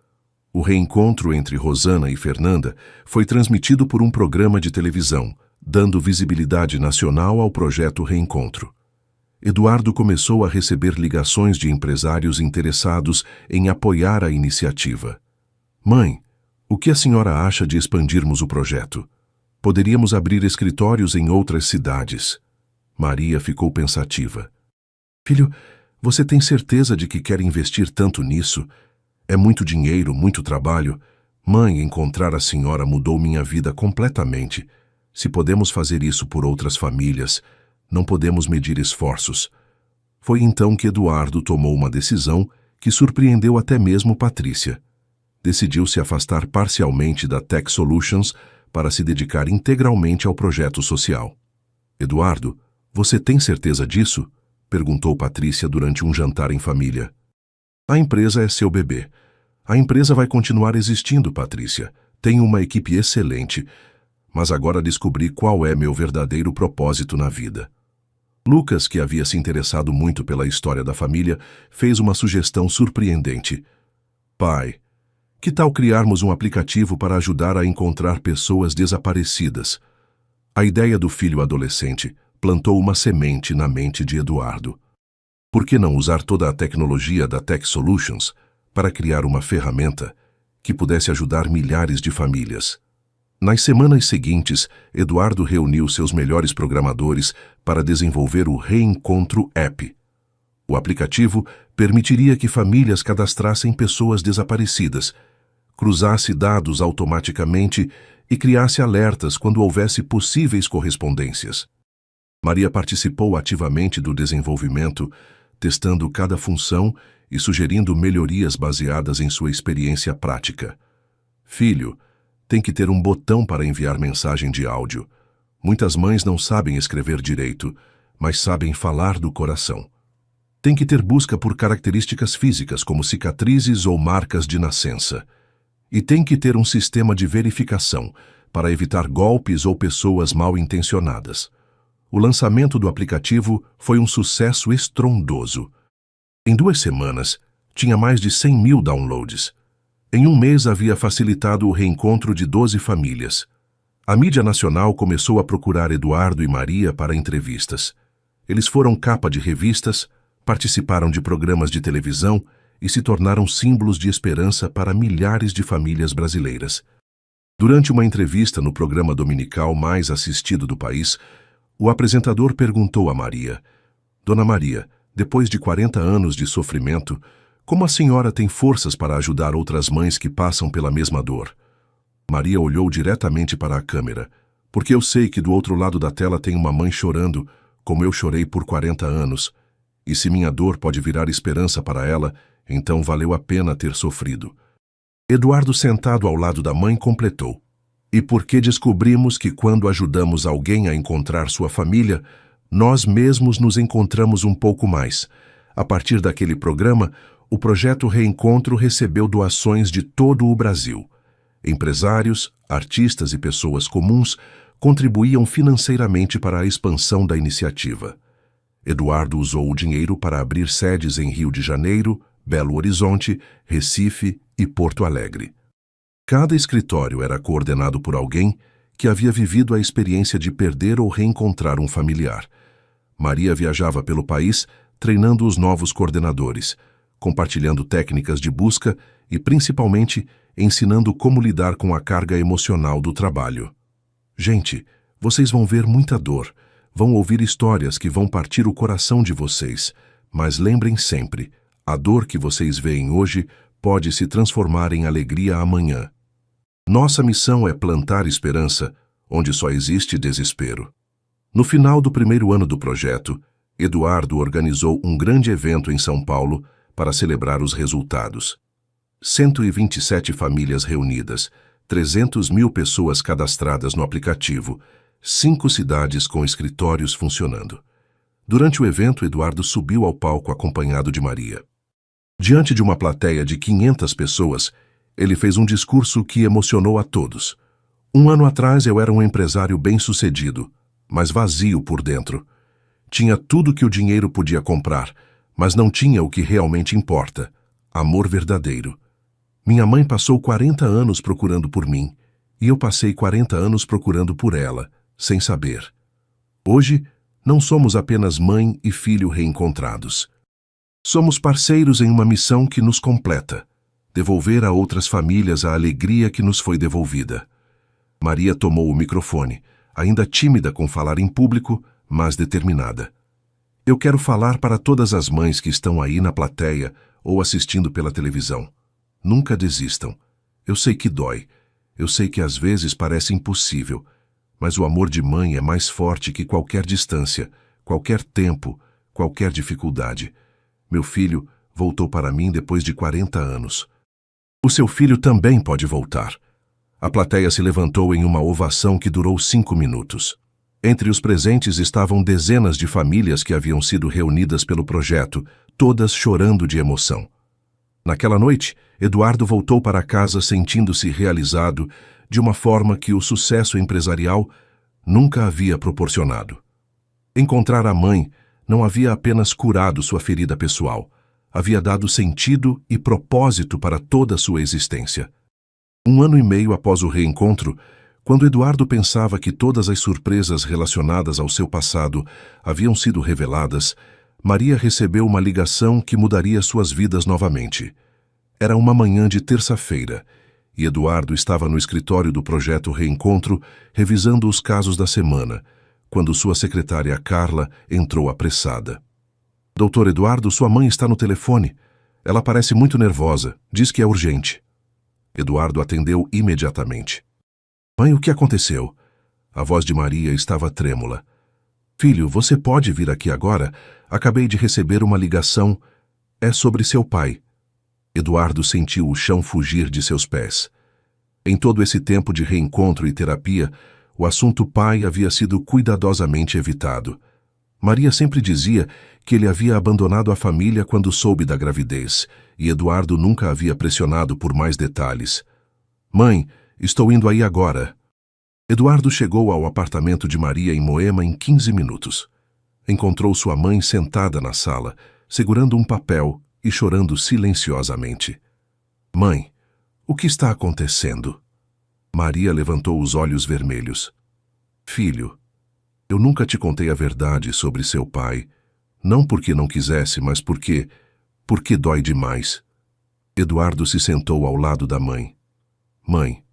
O reencontro entre Rosana e Fernanda foi transmitido por um programa de televisão, dando visibilidade nacional ao projeto Reencontro. Eduardo começou a receber ligações de empresários interessados em apoiar a iniciativa. Mãe, o que a senhora acha de expandirmos o projeto? Poderíamos abrir escritórios em outras cidades. Maria ficou pensativa. Filho, você tem certeza de que quer investir tanto nisso? É muito dinheiro, muito trabalho. Mãe, encontrar a senhora mudou minha vida completamente. Se podemos fazer isso por outras famílias, não podemos medir esforços. Foi então que Eduardo tomou uma decisão que surpreendeu até mesmo Patrícia. Decidiu se afastar parcialmente da Tech Solutions para se dedicar integralmente ao projeto social. Eduardo, você tem certeza disso? Perguntou Patrícia durante um jantar em família. A empresa é seu bebê. A empresa vai continuar existindo, Patrícia. Tenho uma equipe excelente, mas agora descobri qual é meu verdadeiro propósito na vida. Lucas, que havia se interessado muito pela história da família, fez uma sugestão surpreendente. Pai, que tal criarmos um aplicativo para ajudar a encontrar pessoas desaparecidas? A ideia do filho adolescente plantou uma semente na mente de Eduardo. Por que não usar toda a tecnologia da Tech Solutions para criar uma ferramenta que pudesse ajudar milhares de famílias? Nas semanas seguintes, Eduardo reuniu seus melhores programadores para desenvolver o Reencontro App. O aplicativo permitiria que famílias cadastrassem pessoas desaparecidas, cruzasse dados automaticamente e criasse alertas quando houvesse possíveis correspondências. Maria participou ativamente do desenvolvimento, testando cada função e sugerindo melhorias baseadas em sua experiência prática. Filho, tem que ter um botão para enviar mensagem de áudio. Muitas mães não sabem escrever direito, mas sabem falar do coração. Tem que ter busca por características físicas, como cicatrizes ou marcas de nascença. E tem que ter um sistema de verificação para evitar golpes ou pessoas mal intencionadas. O lançamento do aplicativo foi um sucesso estrondoso. Em 2 semanas, tinha mais de 100.000 downloads. Em um mês havia facilitado o reencontro de 12 famílias. A mídia nacional começou a procurar Eduardo e Maria para entrevistas. Eles foram capa de revistas, participaram de programas de televisão e se tornaram símbolos de esperança para milhares de famílias brasileiras. Durante uma entrevista no programa dominical mais assistido do país, o apresentador perguntou a Maria: Dona Maria, depois de 40 anos de sofrimento, como a senhora tem forças para ajudar outras mães que passam pela mesma dor? Maria olhou diretamente para a câmera, porque eu sei que do outro lado da tela tem uma mãe chorando, como eu chorei por 40 anos, e se minha dor pode virar esperança para ela, então valeu a pena ter sofrido. Eduardo, sentado ao lado da mãe, completou: E porque descobrimos que quando ajudamos alguém a encontrar sua família, nós mesmos nos encontramos um pouco mais. A partir daquele programa, o projeto Reencontro recebeu doações de todo o Brasil. Empresários, artistas e pessoas comuns contribuíam financeiramente para a expansão da iniciativa. Eduardo usou o dinheiro para abrir sedes em Rio de Janeiro, Belo Horizonte, Recife e Porto Alegre. Cada escritório era coordenado por alguém que havia vivido a experiência de perder ou reencontrar um familiar. Maria viajava pelo país treinando os novos coordenadores, compartilhando técnicas de busca e, principalmente, ensinando como lidar com a carga emocional do trabalho. Gente, vocês vão ver muita dor, vão ouvir histórias que vão partir o coração de vocês, mas lembrem sempre, a dor que vocês veem hoje pode se transformar em alegria amanhã. Nossa missão é plantar esperança onde só existe desespero. No final do primeiro ano do projeto, Eduardo organizou um grande evento em São Paulo para celebrar os resultados. 127 famílias reunidas, 300.000 pessoas cadastradas no aplicativo, 5 cidades com escritórios funcionando. Durante o evento, Eduardo subiu ao palco acompanhado de Maria. Diante de uma plateia de 500 pessoas, ele fez um discurso que emocionou a todos. 1 ano atrás eu era um empresário bem-sucedido, mas vazio por dentro. Tinha tudo que o dinheiro podia comprar, mas não tinha o que realmente importa: amor verdadeiro. Minha mãe passou 40 anos procurando por mim, e eu passei 40 anos procurando por ela, sem saber. Hoje, não somos apenas mãe e filho reencontrados. Somos parceiros em uma missão que nos completa: devolver a outras famílias a alegria que nos foi devolvida. Maria tomou o microfone, ainda tímida com falar em público, mas determinada. Eu quero falar para todas as mães que estão aí na plateia ou assistindo pela televisão. Nunca desistam. Eu sei que dói. Eu sei que às vezes parece impossível, mas o amor de mãe é mais forte que qualquer distância, qualquer tempo, qualquer dificuldade. Meu filho voltou para mim depois de 40 anos. O seu filho também pode voltar. A plateia se levantou em uma ovação que durou 5 minutos. Entre os presentes estavam dezenas de famílias que haviam sido reunidas pelo projeto, todas chorando de emoção. Naquela noite, Eduardo voltou para casa sentindo-se realizado de uma forma que o sucesso empresarial nunca havia proporcionado. Encontrar a mãe não havia apenas curado sua ferida pessoal, havia dado sentido e propósito para toda a sua existência. 1 ano e meio após o reencontro, quando Eduardo pensava que todas as surpresas relacionadas ao seu passado haviam sido reveladas, Maria recebeu uma ligação que mudaria suas vidas novamente. Era uma manhã de terça-feira, e Eduardo estava no escritório do Projeto Reencontro, revisando os casos da semana, quando sua secretária Carla entrou apressada. Doutor Eduardo, sua mãe está no telefone. Ela parece muito nervosa, diz que é urgente. Eduardo atendeu imediatamente. Mãe, o que aconteceu? A voz de Maria estava trêmula. Filho, você pode vir aqui agora? Acabei de receber uma ligação. É sobre seu pai. Eduardo sentiu o chão fugir de seus pés. Em todo esse tempo de reencontro e terapia, o assunto pai havia sido cuidadosamente evitado. Maria sempre dizia que ele havia abandonado a família quando soube da gravidez, e Eduardo nunca havia pressionado por mais detalhes. Mãe, estou indo aí agora. Eduardo chegou ao apartamento de Maria em Moema em 15 minutos. Encontrou sua mãe sentada na sala, segurando um papel e chorando silenciosamente. Mãe, o que está acontecendo? Maria levantou os olhos vermelhos. Filho, eu nunca te contei a verdade sobre seu pai, não porque não quisesse, mas porque dói demais. Eduardo se sentou ao lado da mãe. Mãe,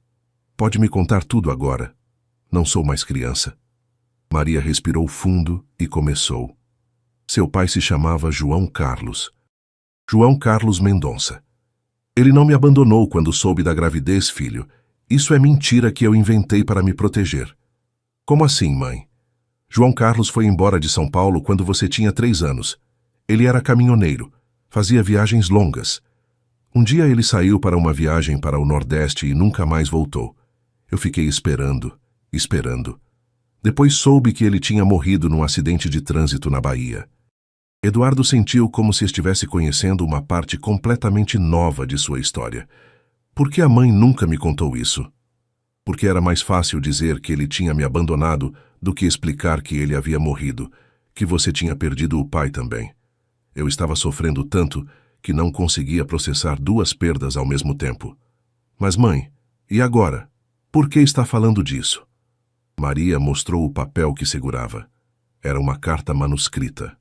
pode me contar tudo agora. Não sou mais criança. Maria respirou fundo e começou. Seu pai se chamava João Carlos. João Carlos Mendonça. Ele não me abandonou quando soube da gravidez, filho. Isso é mentira que eu inventei para me proteger. Como assim, mãe? João Carlos foi embora de São Paulo quando você tinha 3 anos. Ele era caminhoneiro, fazia viagens longas. Um dia ele saiu para uma viagem para o Nordeste e nunca mais voltou. Eu fiquei esperando. Depois soube que ele tinha morrido num acidente de trânsito na Bahia. Eduardo sentiu como se estivesse conhecendo uma parte completamente nova de sua história. Por que a mãe nunca me contou isso? Porque era mais fácil dizer que ele tinha me abandonado do que explicar que ele havia morrido, que você tinha perdido o pai também. Eu estava sofrendo tanto que não conseguia processar 2 perdas ao mesmo tempo. Mas mãe, e agora? Por que está falando disso? Maria mostrou o papel que segurava. Era uma carta manuscrita.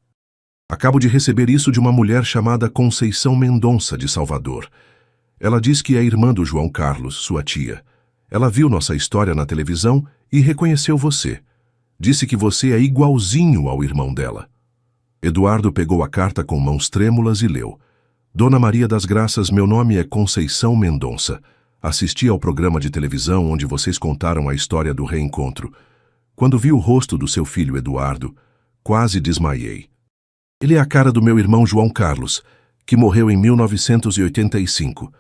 Acabo de receber isso de uma mulher chamada Conceição Mendonça, de Salvador. Ela diz que é irmã do João Carlos, sua tia. Ela viu nossa história na televisão e reconheceu você. Disse que você é igualzinho ao irmão dela. Eduardo pegou a carta com mãos trêmulas e leu. Dona Maria das Graças, meu nome é Conceição Mendonça. Assisti ao programa de televisão onde vocês contaram a história do reencontro. Quando vi o rosto do seu filho Eduardo, quase desmaiei. Ele é a cara do meu irmão João Carlos, que morreu em 1985.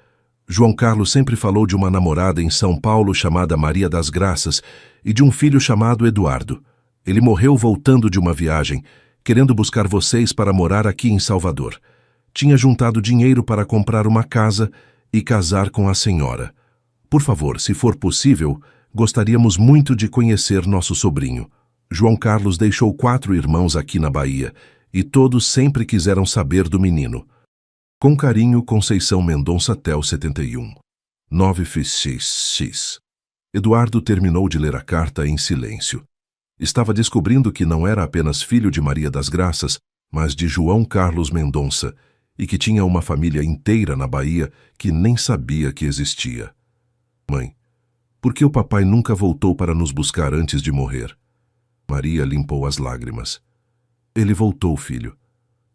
João Carlos sempre falou de uma namorada em São Paulo chamada Maria das Graças e de um filho chamado Eduardo. Ele morreu voltando de uma viagem, querendo buscar vocês para morar aqui em Salvador. Tinha juntado dinheiro para comprar uma casa e casar com a senhora. Por favor, se for possível, gostaríamos muito de conhecer nosso sobrinho. João Carlos deixou 4 irmãos aqui na Bahia, e todos sempre quiseram saber do menino. Com carinho, Conceição Mendonça Tel 71. 9x. Eduardo terminou de ler a carta em silêncio. Estava descobrindo que não era apenas filho de Maria das Graças, mas de João Carlos Mendonça, e que tinha uma família inteira na Bahia que nem sabia que existia. Mãe, por que o papai nunca voltou para nos buscar antes de morrer? Maria limpou as lágrimas. Ele voltou, filho.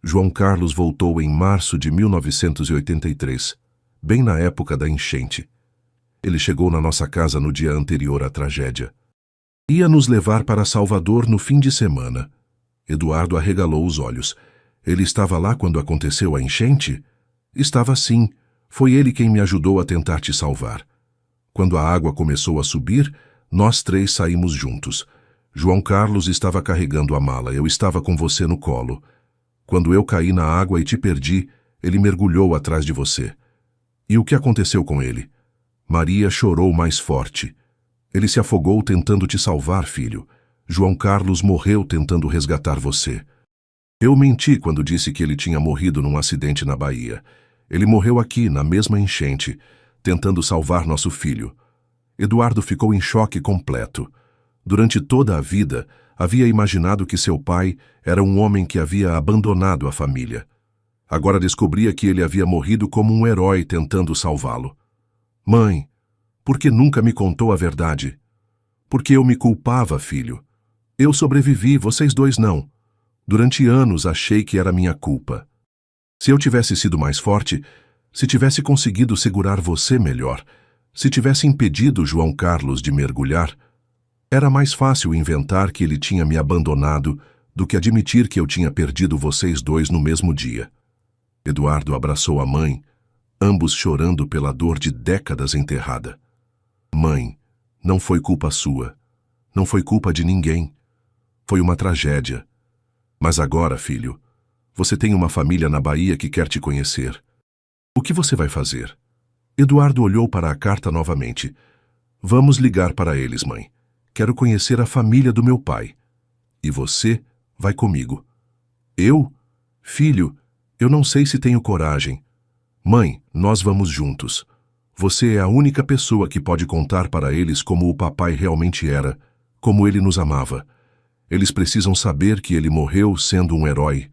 João Carlos voltou em março de 1983, bem na época da enchente. Ele chegou na nossa casa no dia anterior à tragédia. Ia nos levar para Salvador no fim de semana. Eduardo arregalou os olhos. Ele estava lá quando aconteceu a enchente? Estava sim. Foi ele quem me ajudou a tentar te salvar. Quando a água começou a subir, nós três saímos juntos. João Carlos estava carregando a mala, eu estava com você no colo. Quando eu caí na água e te perdi, ele mergulhou atrás de você. E o que aconteceu com ele? Maria chorou mais forte. Ele se afogou tentando te salvar, filho. João Carlos morreu tentando resgatar você. Eu menti quando disse que ele tinha morrido num acidente na Bahia. Ele morreu aqui, na mesma enchente, tentando salvar nosso filho. Eduardo ficou em choque completo. Durante toda a vida, havia imaginado que seu pai era um homem que havia abandonado a família. Agora descobria que ele havia morrido como um herói tentando salvá-lo. Mãe, por que nunca me contou a verdade? Porque eu me culpava, filho. Eu sobrevivi, vocês dois não. Durante anos achei que era minha culpa. Se eu tivesse sido mais forte, se tivesse conseguido segurar você melhor, se tivesse impedido João Carlos de mergulhar, era mais fácil inventar que ele tinha me abandonado do que admitir que eu tinha perdido vocês dois no mesmo dia. Eduardo abraçou a mãe, ambos chorando pela dor de décadas enterrada. Mãe, não foi culpa sua. Não foi culpa de ninguém. Foi uma tragédia. Mas agora, filho, você tem uma família na Bahia que quer te conhecer. O que você vai fazer? Eduardo olhou para a carta novamente. Vamos ligar para eles, mãe. Quero conhecer a família do meu pai. E você vai comigo. Eu? Filho, eu não sei se tenho coragem. Mãe, nós vamos juntos. Você é a única pessoa que pode contar para eles como o papai realmente era, como ele nos amava. Eles precisam saber que ele morreu sendo um herói.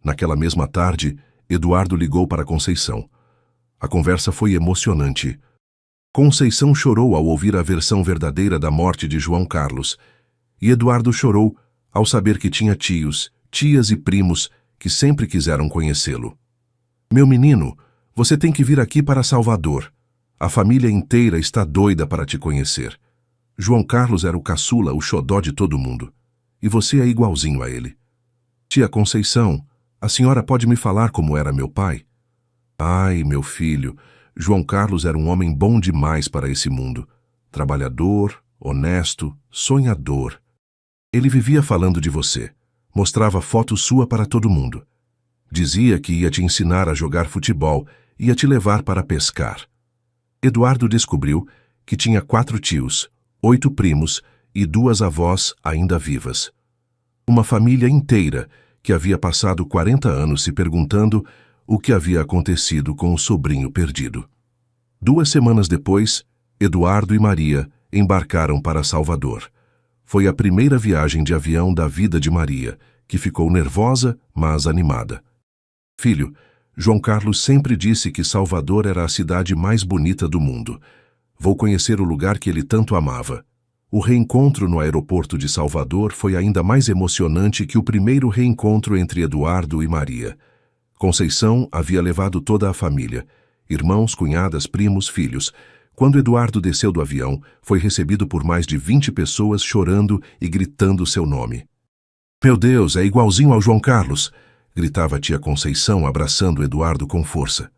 Naquela mesma tarde, Eduardo ligou para Conceição. A conversa foi emocionante. Conceição chorou ao ouvir a versão verdadeira da morte de João Carlos. E Eduardo chorou ao saber que tinha tios, tias e primos que sempre quiseram conhecê-lo. Meu menino, você tem que vir aqui para Salvador. A família inteira está doida para te conhecer. João Carlos era o caçula, o xodó de todo mundo. E você é igualzinho a ele. Tia Conceição, a senhora pode me falar como era meu pai? Ai, meu filho, João Carlos era um homem bom demais para esse mundo. Trabalhador, honesto, sonhador. Ele vivia falando de você. Mostrava foto sua para todo mundo. Dizia que ia te ensinar a jogar futebol, ia te levar para pescar. Eduardo descobriu que tinha 4 tios, 8 primos e 2 avós ainda vivas. Uma família inteira que havia passado 40 anos se perguntando o que havia acontecido com o sobrinho perdido. 2 semanas depois, Eduardo e Maria embarcaram para Salvador. Foi a primeira viagem de avião da vida de Maria, que ficou nervosa, mas animada. Filho, João Carlos sempre disse que Salvador era a cidade mais bonita do mundo. Vou conhecer o lugar que ele tanto amava. O reencontro no aeroporto de Salvador foi ainda mais emocionante que o primeiro reencontro entre Eduardo e Maria. Conceição havia levado toda a família, irmãos, cunhadas, primos, filhos. Quando Eduardo desceu do avião, foi recebido por mais de 20 pessoas chorando e gritando seu nome. Meu Deus, é igualzinho ao João Carlos! Gritava a tia Conceição, abraçando Eduardo com força.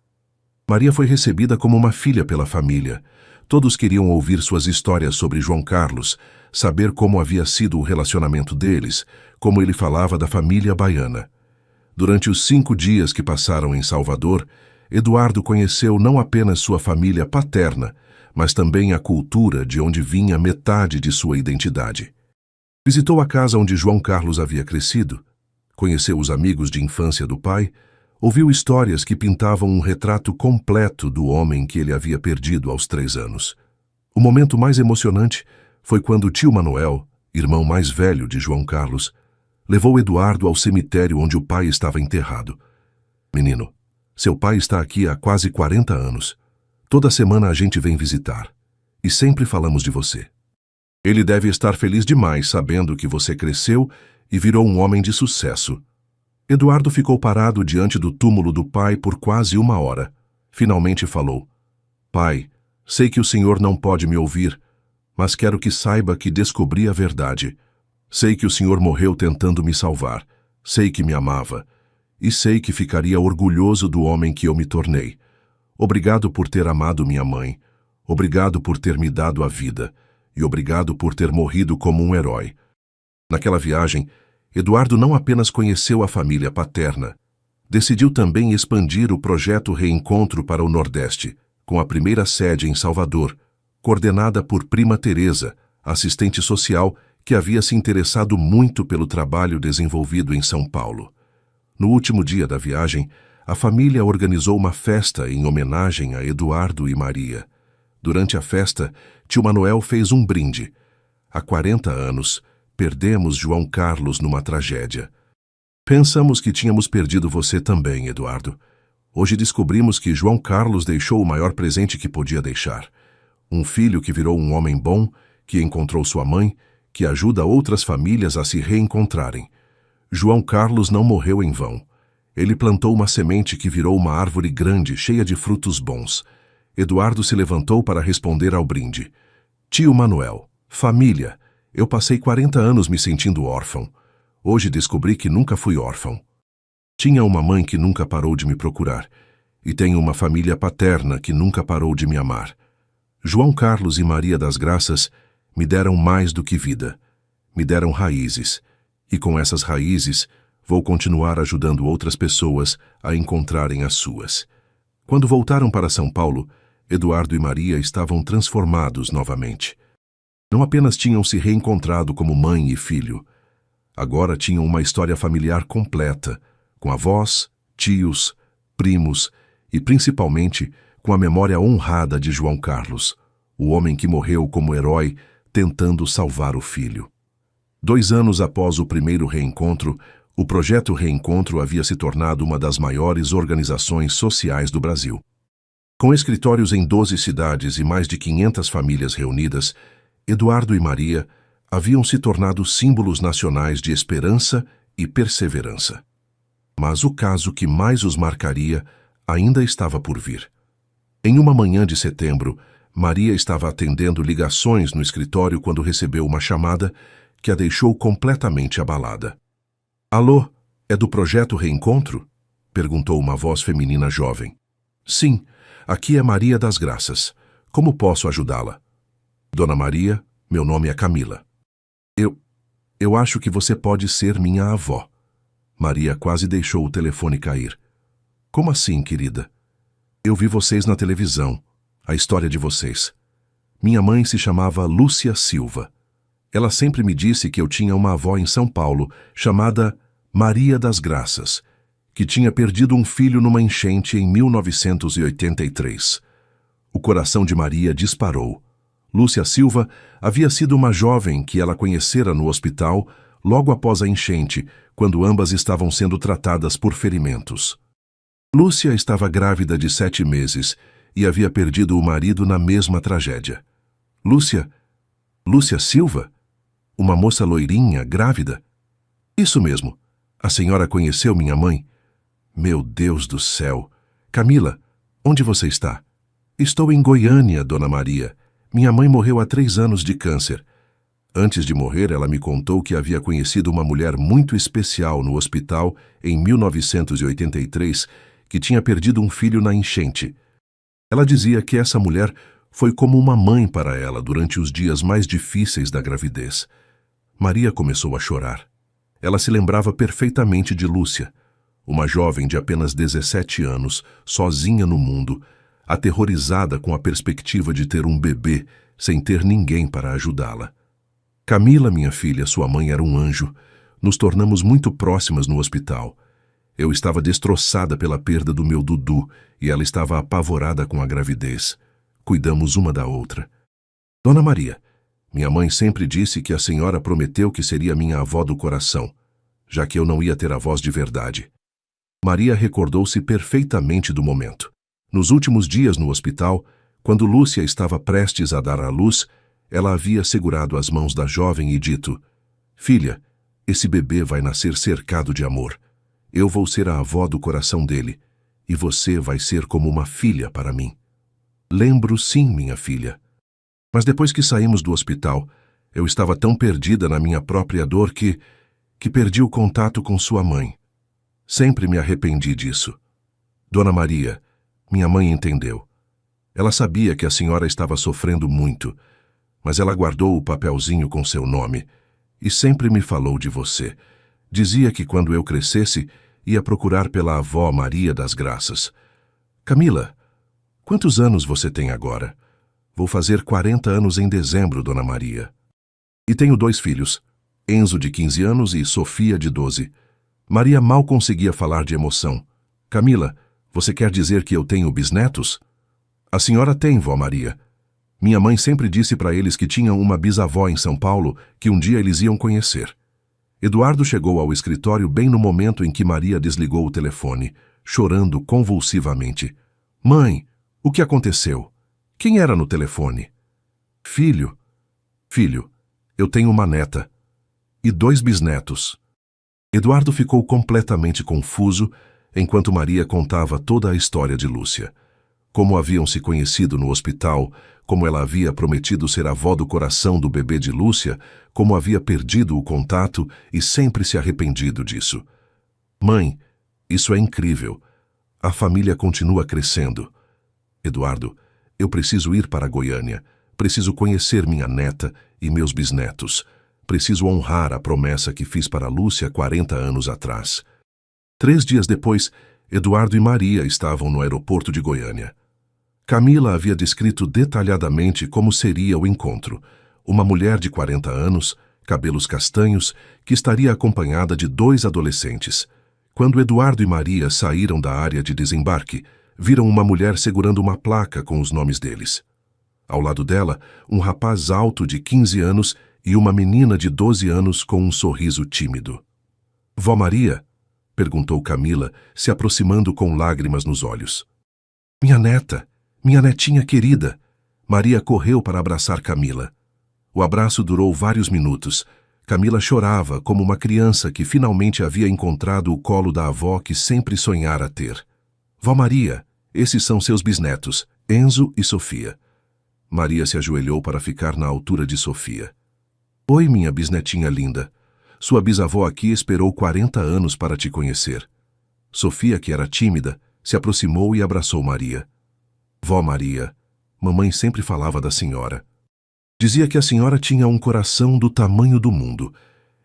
Maria foi recebida como uma filha pela família. Todos queriam ouvir suas histórias sobre João Carlos, saber como havia sido o relacionamento deles, como ele falava da família baiana. Durante os 5 dias que passaram em Salvador, Eduardo conheceu não apenas sua família paterna, mas também a cultura de onde vinha metade de sua identidade. Visitou a casa onde João Carlos havia crescido, conheceu os amigos de infância do pai, Ouviu histórias que pintavam um retrato completo do homem que ele havia perdido aos 3 anos. O momento mais emocionante foi quando o tio Manuel, irmão mais velho de João Carlos, levou Eduardo ao cemitério onde o pai estava enterrado. Menino, seu pai está aqui há quase 40 anos. Toda semana a gente vem visitar. E sempre falamos de você. Ele deve estar feliz demais sabendo que você cresceu e virou um homem de sucesso. Eduardo ficou parado diante do túmulo do pai por quase 1 hora. Finalmente falou: Pai, sei que o senhor não pode me ouvir, mas quero que saiba que descobri a verdade. Sei que o senhor morreu tentando me salvar. Sei que me amava. E sei que ficaria orgulhoso do homem que eu me tornei. Obrigado por ter amado minha mãe. Obrigado por ter me dado a vida. E obrigado por ter morrido como um herói. Naquela viagem, Eduardo não apenas conheceu a família paterna, decidiu também expandir o projeto Reencontro para o Nordeste, com a primeira sede em Salvador, coordenada por Prima Teresa, assistente social que havia se interessado muito pelo trabalho desenvolvido em São Paulo. No último dia da viagem, a família organizou uma festa em homenagem a Eduardo e Maria. Durante a festa, tio Manuel fez um brinde. Há 40 anos, perdemos João Carlos numa tragédia. Pensamos que tínhamos perdido você também, Eduardo. Hoje descobrimos que João Carlos deixou o maior presente que podia deixar. Um filho que virou um homem bom, que encontrou sua mãe, que ajuda outras famílias a se reencontrarem. João Carlos não morreu em vão. Ele plantou uma semente que virou uma árvore grande, cheia de frutos bons. Eduardo se levantou para responder ao brinde. Tio Manuel, família, eu passei 40 anos me sentindo órfão. Hoje descobri que nunca fui órfão. Tinha uma mãe que nunca parou de me procurar. E tenho uma família paterna que nunca parou de me amar. João Carlos e Maria das Graças me deram mais do que vida. Me deram raízes. E com essas raízes, vou continuar ajudando outras pessoas a encontrarem as suas. Quando voltaram para São Paulo, Eduardo e Maria estavam transformados novamente. Não apenas tinham se reencontrado como mãe e filho. Agora tinham uma história familiar completa, com avós, tios, primos e, principalmente, com a memória honrada de João Carlos, o homem que morreu como herói tentando salvar o filho. 2 anos após o primeiro reencontro, o Projeto Reencontro havia se tornado uma das maiores organizações sociais do Brasil. Com escritórios em 12 cidades e mais de 500 famílias reunidas, Eduardo e Maria haviam se tornado símbolos nacionais de esperança e perseverança. Mas o caso que mais os marcaria ainda estava por vir. Em uma manhã de setembro, Maria estava atendendo ligações no escritório quando recebeu uma chamada que a deixou completamente abalada. Alô, é do Projeto Reencontro? Perguntou uma voz feminina jovem. Sim, aqui é Maria das Graças. Como posso ajudá-la? Dona Maria, meu nome é Camila. Eu acho que você pode ser minha avó. Maria quase deixou o telefone cair. Como assim, querida? Eu vi vocês na televisão, a história de vocês. Minha mãe se chamava Lúcia Silva. Ela sempre me disse que eu tinha uma avó em São Paulo, chamada Maria das Graças, que tinha perdido um filho numa enchente em 1983. O coração de Maria disparou. Lúcia Silva havia sido uma jovem que ela conhecera no hospital logo após a enchente, quando ambas estavam sendo tratadas por ferimentos. Lúcia estava grávida de 7 meses e havia perdido o marido na mesma tragédia. Lúcia Silva? Uma moça loirinha, grávida? Isso mesmo. A senhora conheceu minha mãe? Meu Deus do céu! Camila, onde você está? Estou em Goiânia, Dona Maria. Minha mãe morreu há 3 anos de câncer. Antes de morrer, ela me contou que havia conhecido uma mulher muito especial no hospital em 1983, que tinha perdido um filho na enchente. Ela dizia que essa mulher foi como uma mãe para ela durante os dias mais difíceis da gravidez. Maria começou a chorar. Ela se lembrava perfeitamente de Lúcia, uma jovem de apenas 17 anos, sozinha no mundo, aterrorizada com a perspectiva de ter um bebê sem ter ninguém para ajudá-la. Camila, minha filha, sua mãe era um anjo. Nos tornamos muito próximas no hospital. Eu estava destroçada pela perda do meu Dudu e ela estava apavorada com a gravidez. Cuidamos uma da outra. Dona Maria, minha mãe sempre disse que a senhora prometeu que seria minha avó do coração, já que eu não ia ter avós de verdade. Maria recordou-se perfeitamente do momento. Nos últimos dias no hospital, quando Lúcia estava prestes a dar à luz, ela havia segurado as mãos da jovem e dito: Filha, esse bebê vai nascer cercado de amor. Eu vou ser a avó do coração dele, e você vai ser como uma filha para mim. Lembro sim, minha filha. Mas depois que saímos do hospital, eu estava tão perdida na minha própria dor que perdi o contato com sua mãe. Sempre me arrependi disso. Dona Maria, minha mãe entendeu. Ela sabia que a senhora estava sofrendo muito, mas ela guardou o papelzinho com seu nome e sempre me falou de você. Dizia que quando eu crescesse, ia procurar pela avó Maria das Graças. Camila, quantos anos você tem agora? Vou fazer 40 anos em dezembro, Dona Maria. E tenho 2 filhos, Enzo de 15 anos e Sofia de 12. Maria mal conseguia falar de emoção. Camila, você quer dizer que eu tenho bisnetos? A senhora tem, vó Maria. Minha mãe sempre disse para eles que tinham uma bisavó em São Paulo que um dia eles iam conhecer. Eduardo chegou ao escritório bem no momento em que Maria desligou o telefone, chorando convulsivamente. Mãe, o que aconteceu? Quem era no telefone? Filho, eu tenho uma neta e 2 bisnetos. Eduardo ficou completamente confuso enquanto Maria contava toda a história de Lúcia. Como haviam se conhecido no hospital, como ela havia prometido ser avó do coração do bebê de Lúcia, como havia perdido o contato e sempre se arrependido disso. Mãe, isso é incrível. A família continua crescendo. Eduardo, eu preciso ir para Goiânia. Preciso conhecer minha neta e meus bisnetos. Preciso honrar a promessa que fiz para Lúcia 40 anos atrás. 3 dias depois, Eduardo e Maria estavam no aeroporto de Goiânia. Camila havia descrito detalhadamente como seria o encontro. Uma mulher de 40 anos, cabelos castanhos, que estaria acompanhada de 2 adolescentes. Quando Eduardo e Maria saíram da área de desembarque, viram uma mulher segurando uma placa com os nomes deles. Ao lado dela, um rapaz alto de 15 anos e uma menina de 12 anos com um sorriso tímido. Vó Maria? Perguntou Camila, se aproximando com lágrimas nos olhos. Minha neta, minha netinha querida. Maria correu para abraçar Camila. O abraço durou vários minutos. Camila chorava como uma criança que finalmente havia encontrado o colo da avó que sempre sonhara ter. Vó Maria, esses são seus bisnetos, Enzo e Sofia. Maria se ajoelhou para ficar na altura de Sofia. Oi, minha bisnetinha linda. Sua bisavó aqui esperou 40 anos para te conhecer. Sofia, que era tímida, se aproximou e abraçou Maria. Vó Maria, mamãe sempre falava da senhora. Dizia que a senhora tinha um coração do tamanho do mundo.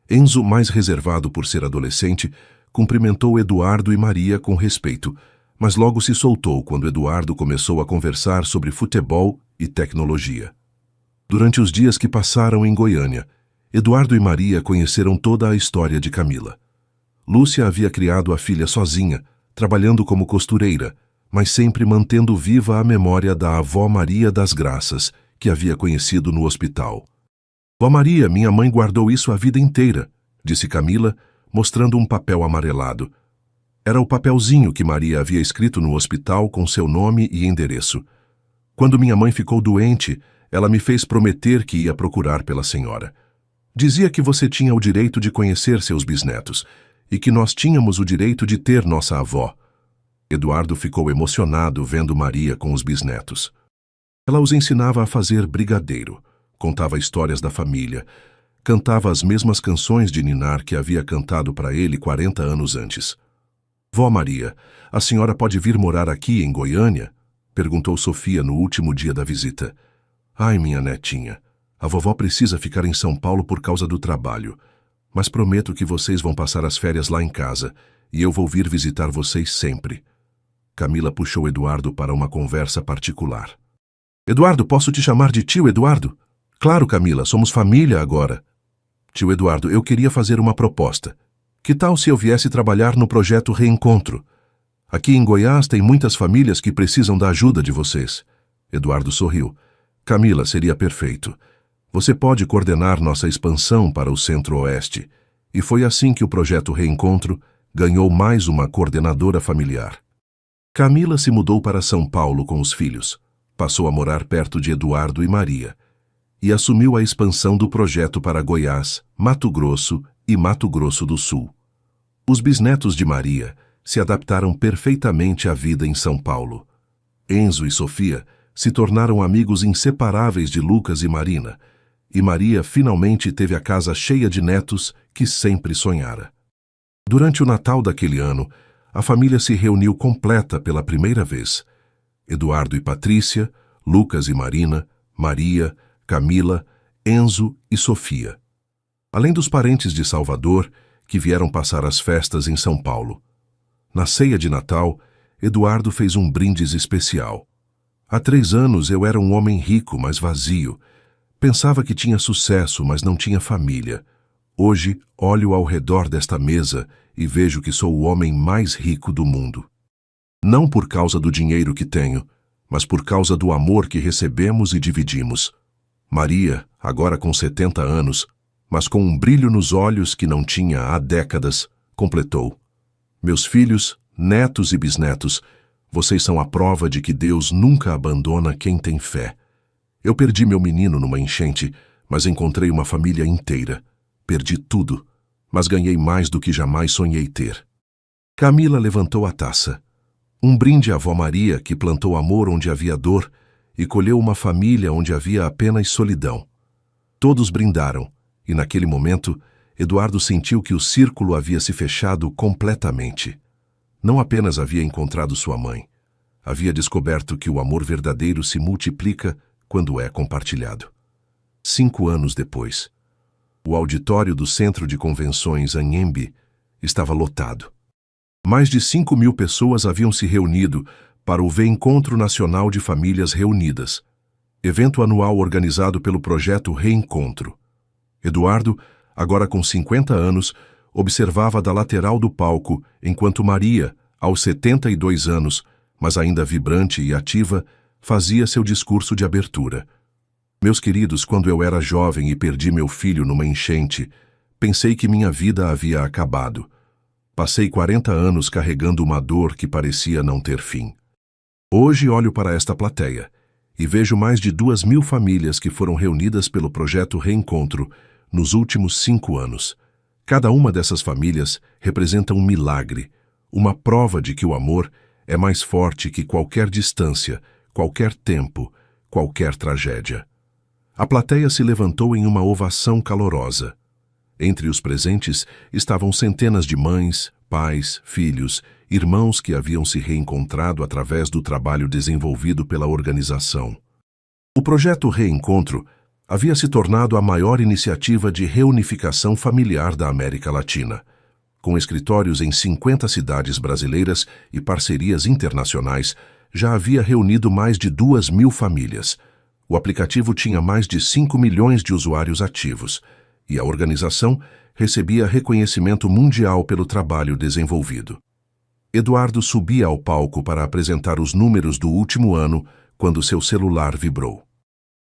Enzo, mais reservado por ser adolescente, cumprimentou Eduardo e Maria com respeito, mas logo se soltou quando Eduardo começou a conversar sobre futebol e tecnologia. Durante os dias que passaram em Goiânia, Eduardo e Maria conheceram toda a história de Camila. Lúcia havia criado a filha sozinha, trabalhando como costureira, mas sempre mantendo viva a memória da avó Maria das Graças, que havia conhecido no hospital. Vó Maria, minha mãe guardou isso a vida inteira, disse Camila, mostrando um papel amarelado. Era o papelzinho que Maria havia escrito no hospital com seu nome e endereço. Quando minha mãe ficou doente, ela me fez prometer que ia procurar pela senhora. Dizia que você tinha o direito de conhecer seus bisnetos e que nós tínhamos o direito de ter nossa avó. Eduardo ficou emocionado vendo Maria com os bisnetos. Ela os ensinava a fazer brigadeiro, contava histórias da família, cantava as mesmas canções de ninar que havia cantado para ele 40 anos antes. Vó Maria, a senhora pode vir morar aqui em Goiânia? Perguntou Sofia no último dia da visita. Ai, minha netinha, a vovó precisa ficar em São Paulo por causa do trabalho, mas prometo que vocês vão passar as férias lá em casa e eu vou vir visitar vocês sempre. Camila puxou Eduardo para uma conversa particular. Eduardo, posso te chamar de tio Eduardo? Claro, Camila, somos família agora. Tio Eduardo, eu queria fazer uma proposta. Que tal se eu viesse trabalhar no projeto Reencontro? Aqui em Goiás tem muitas famílias que precisam da ajuda de vocês. Eduardo sorriu. Camila, seria perfeito. Você pode coordenar nossa expansão para o Centro-Oeste. E foi assim que o projeto Reencontro ganhou mais uma coordenadora familiar. Camila se mudou para São Paulo com os filhos. Passou a morar perto de Eduardo e Maria. E assumiu a expansão do projeto para Goiás, Mato Grosso e Mato Grosso do Sul. Os bisnetos de Maria se adaptaram perfeitamente à vida em São Paulo. Enzo e Sofia se tornaram amigos inseparáveis de Lucas e Marina, e Maria finalmente teve a casa cheia de netos que sempre sonhara. Durante o Natal daquele ano, a família se reuniu completa pela primeira vez. Eduardo e Patrícia, Lucas e Marina, Maria, Camila, Enzo e Sofia. Além dos parentes de Salvador, que vieram passar as festas em São Paulo. Na ceia de Natal, Eduardo fez um brindis especial. Há 3 anos eu era um homem rico, mas vazio. Pensava que tinha sucesso, mas não tinha família. Hoje, olho ao redor desta mesa e vejo que sou o homem mais rico do mundo. Não por causa do dinheiro que tenho, mas por causa do amor que recebemos e dividimos. Maria, agora com 70 anos, mas com um brilho nos olhos que não tinha há décadas, completou. Meus filhos, netos e bisnetos, vocês são a prova de que Deus nunca abandona quem tem fé. Eu perdi meu menino numa enchente, mas encontrei uma família inteira. Perdi tudo, mas ganhei mais do que jamais sonhei ter. Camila levantou a taça. Um brinde à avó Maria, que plantou amor onde havia dor e colheu uma família onde havia apenas solidão. Todos brindaram, e naquele momento, Eduardo sentiu que o círculo havia se fechado completamente. Não apenas havia encontrado sua mãe, havia descoberto que o amor verdadeiro se multiplica quando é compartilhado. 5 anos depois, o auditório do Centro de Convenções Anhembi estava lotado. Mais de 5.000 pessoas haviam se reunido para o Encontro Nacional de Famílias Reunidas, evento anual organizado pelo projeto Reencontro. Eduardo, agora com 50 anos, observava da lateral do palco, enquanto Maria, aos 72 anos, mas ainda vibrante e ativa, fazia seu discurso de abertura. Meus queridos, quando eu era jovem e perdi meu filho numa enchente, pensei que minha vida havia acabado. Passei 40 anos carregando uma dor que parecia não ter fim. Hoje olho para esta plateia e vejo mais de 2.000 famílias que foram reunidas pelo projeto Reencontro nos últimos 5 anos. Cada uma dessas famílias representa um milagre, uma prova de que o amor é mais forte que qualquer distância, qualquer tempo, qualquer tragédia. A plateia se levantou em uma ovação calorosa. Entre os presentes estavam centenas de mães, pais, filhos, irmãos que haviam se reencontrado através do trabalho desenvolvido pela organização. O projeto Reencontro havia se tornado a maior iniciativa de reunificação familiar da América Latina. Com escritórios em 50 cidades brasileiras e parcerias internacionais, já havia reunido mais de 2.000 famílias. O aplicativo tinha mais de 5 milhões de usuários ativos, e a organização recebia reconhecimento mundial pelo trabalho desenvolvido. Eduardo subia ao palco para apresentar os números do último ano quando seu celular vibrou.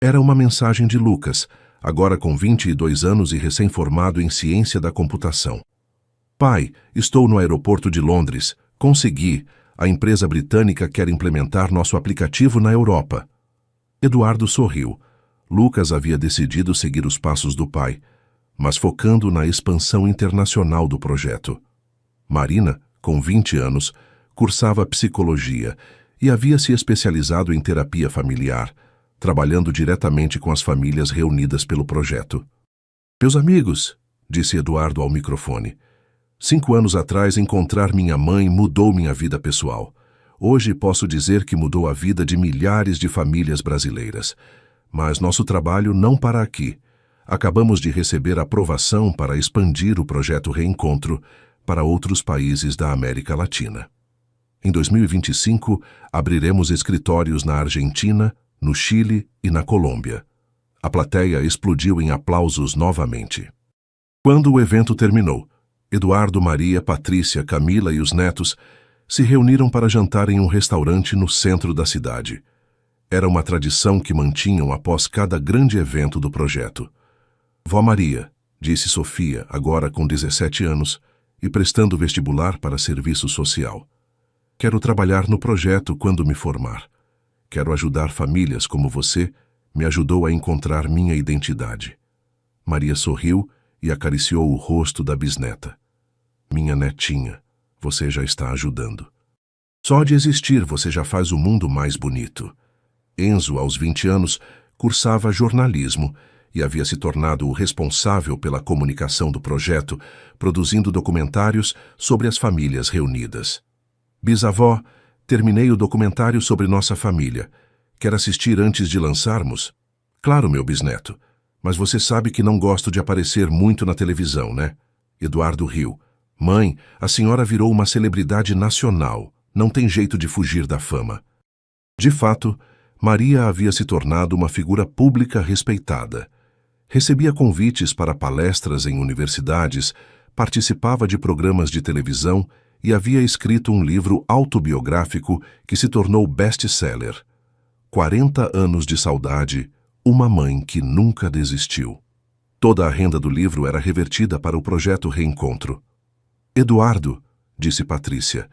Era uma mensagem de Lucas, agora com 22 anos e recém-formado em ciência da computação. Pai, estou no aeroporto de Londres. Consegui. A empresa britânica quer implementar nosso aplicativo na Europa. Eduardo sorriu. Lucas havia decidido seguir os passos do pai, mas focando na expansão internacional do projeto. Marina, com 20 anos, cursava psicologia e havia se especializado em terapia familiar, trabalhando diretamente com as famílias reunidas pelo projeto. Meus amigos, disse Eduardo ao microfone, 5 anos atrás encontrar minha mãe mudou minha vida pessoal. Hoje posso dizer que mudou a vida de milhares de famílias brasileiras. Mas nosso trabalho não para aqui. Acabamos de receber aprovação para expandir o projeto Reencontro para outros países da América Latina. Em 2025, abriremos escritórios na Argentina, no Chile e na Colômbia. A plateia explodiu em aplausos novamente. Quando o evento terminou, Eduardo, Maria, Patrícia, Camila e os netos se reuniram para jantar em um restaurante no centro da cidade. Era uma tradição que mantinham após cada grande evento do projeto. Vó Maria, disse Sofia, agora com 17 anos, e prestando vestibular para serviço social. Quero trabalhar no projeto quando me formar. Quero ajudar famílias como você me ajudou a encontrar minha identidade. Maria sorriu e acariciou o rosto da bisneta. Minha netinha, você já está ajudando. Só de existir você já faz o mundo mais bonito. Enzo, aos 20 anos, cursava jornalismo e havia se tornado o responsável pela comunicação do projeto, produzindo documentários sobre as famílias reunidas. Bisavó, terminei o documentário sobre nossa família. Quer assistir antes de lançarmos? Claro, meu bisneto. Mas você sabe que não gosto de aparecer muito na televisão, né? Eduardo riu. Mãe, a senhora virou uma celebridade nacional. Não tem jeito de fugir da fama. De fato, Maria havia se tornado uma figura pública respeitada. Recebia convites para palestras em universidades, participava de programas de televisão e havia escrito um livro autobiográfico que se tornou best-seller. 40 anos de saudade, uma mãe que nunca desistiu. Toda a renda do livro era revertida para o projeto Reencontro. Eduardo, disse Patrícia,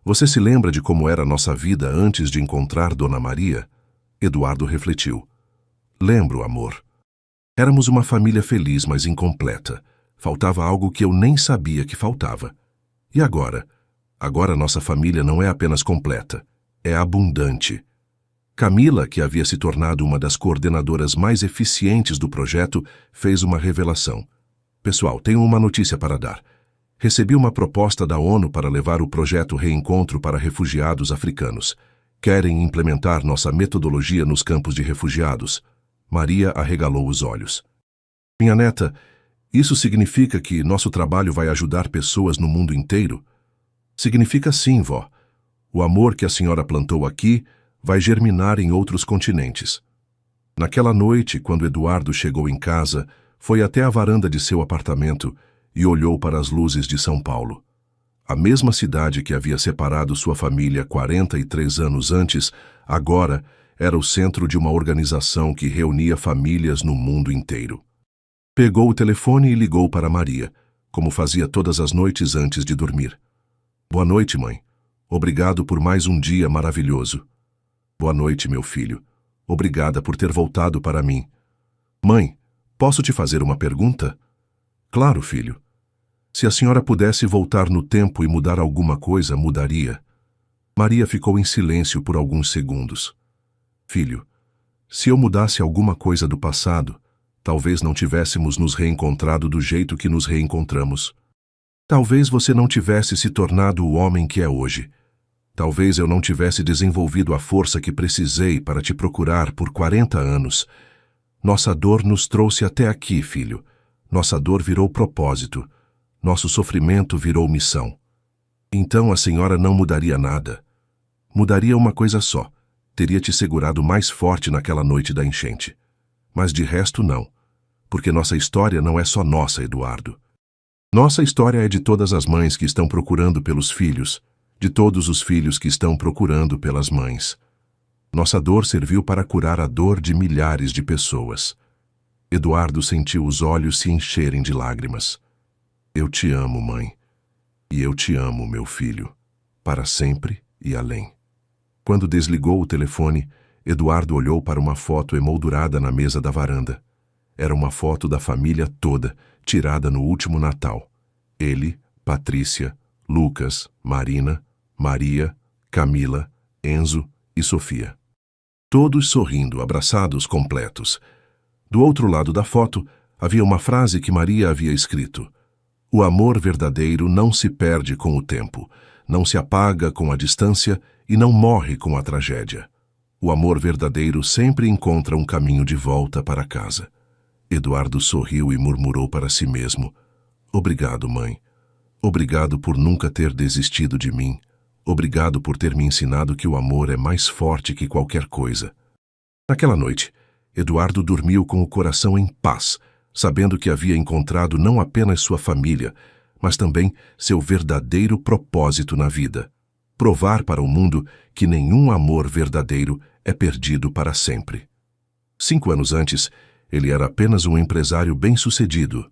você se lembra de como era nossa vida antes de encontrar Dona Maria? Eduardo refletiu. Lembro, amor. Éramos uma família feliz, mas incompleta. Faltava algo que eu nem sabia que faltava. E agora? Agora nossa família não é apenas completa, é abundante. Camila, que havia se tornado uma das coordenadoras mais eficientes do projeto, fez uma revelação. Pessoal, tenho uma notícia para dar. Recebi uma proposta da ONU para levar o projeto Reencontro para refugiados africanos. Querem implementar nossa metodologia nos campos de refugiados. Maria arregalou os olhos. Minha neta, isso significa que nosso trabalho vai ajudar pessoas no mundo inteiro? Significa sim, vó. O amor que a senhora plantou aqui vai germinar em outros continentes. Naquela noite, quando Eduardo chegou em casa, foi até a varanda de seu apartamento e olhou para as luzes de São Paulo. A mesma cidade que havia separado sua família 43 anos antes, agora era o centro de uma organização que reunia famílias no mundo inteiro. Pegou o telefone e ligou para Maria, como fazia todas as noites antes de dormir. Boa noite, mãe. Obrigado por mais um dia maravilhoso. Boa noite, meu filho. Obrigada por ter voltado para mim. Mãe, posso te fazer uma pergunta? Claro, filho. Se a senhora pudesse voltar no tempo e mudar alguma coisa, mudaria? Maria ficou em silêncio por alguns segundos. Filho, se eu mudasse alguma coisa do passado, talvez não tivéssemos nos reencontrado do jeito que nos reencontramos. Talvez você não tivesse se tornado o homem que é hoje. Talvez eu não tivesse desenvolvido a força que precisei para te procurar por 40 anos. Nossa dor nos trouxe até aqui, filho. Nossa dor virou propósito. Nosso sofrimento virou missão. Então a senhora não mudaria nada. Mudaria uma coisa só. Teria te segurado mais forte naquela noite da enchente. Mas de resto não. Porque nossa história não é só nossa, Eduardo. Nossa história é de todas as mães que estão procurando pelos filhos, de todos os filhos que estão procurando pelas mães. Nossa dor serviu para curar a dor de milhares de pessoas. Eduardo sentiu os olhos se encherem de lágrimas. Eu te amo, mãe. E eu te amo, meu filho. Para sempre e além. Quando desligou o telefone, Eduardo olhou para uma foto emoldurada na mesa da varanda. Era uma foto da família toda, tirada no último Natal. Ele, Patrícia, Lucas, Marina, Maria, Camila, Enzo e Sofia. Todos sorrindo, abraçados, completos. Do outro lado da foto, havia uma frase que Maria havia escrito. O amor verdadeiro não se perde com o tempo, não se apaga com a distância e não morre com a tragédia. O amor verdadeiro sempre encontra um caminho de volta para casa. Eduardo sorriu e murmurou para si mesmo. Obrigado, mãe. Obrigado por nunca ter desistido de mim. Obrigado por ter me ensinado que o amor é mais forte que qualquer coisa. Naquela noite, Eduardo dormiu com o coração em paz, sabendo que havia encontrado não apenas sua família, mas também seu verdadeiro propósito na vida: provar para o mundo que nenhum amor verdadeiro é perdido para sempre. 5 anos antes, ele era apenas um empresário bem-sucedido.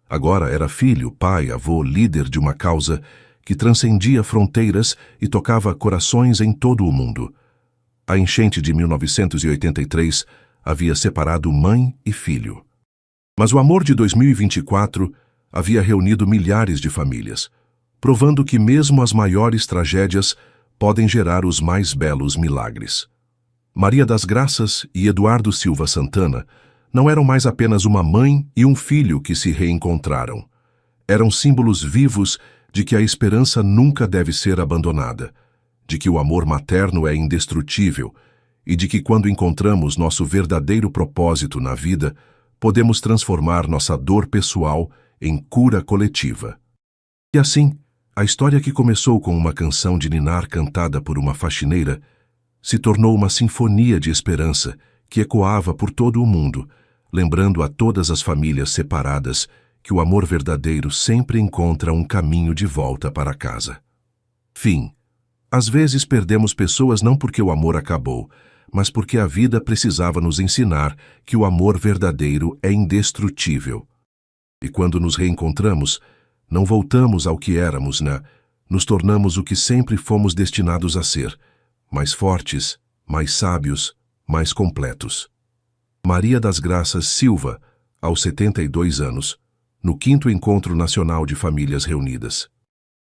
Agora era filho, pai, avô, líder de uma causa que transcendia fronteiras e tocava corações em todo o mundo. A enchente de 1983 havia separado mãe e filho. Mas o amor de 2024 havia reunido milhares de famílias, provando que mesmo as maiores tragédias podem gerar os mais belos milagres. Maria das Graças e Eduardo Silva Santana não eram mais apenas uma mãe e um filho que se reencontraram. Eram símbolos vivos de que a esperança nunca deve ser abandonada, de que o amor materno é indestrutível e de que quando encontramos nosso verdadeiro propósito na vida, podemos transformar nossa dor pessoal em cura coletiva. E assim, a história que começou com uma canção de ninar cantada por uma faxineira se tornou uma sinfonia de esperança que ecoava por todo o mundo, lembrando a todas as famílias separadas que o amor verdadeiro sempre encontra um caminho de volta para casa. Fim. Às vezes perdemos pessoas não porque o amor acabou, mas porque a vida precisava nos ensinar que o amor verdadeiro é indestrutível. E quando nos reencontramos, não voltamos ao que éramos, nos tornamos o que sempre fomos destinados a ser: mais fortes, mais sábios, mais completos. Maria das Graças Silva, aos 72 anos, no 5º Encontro Nacional de Famílias Reunidas.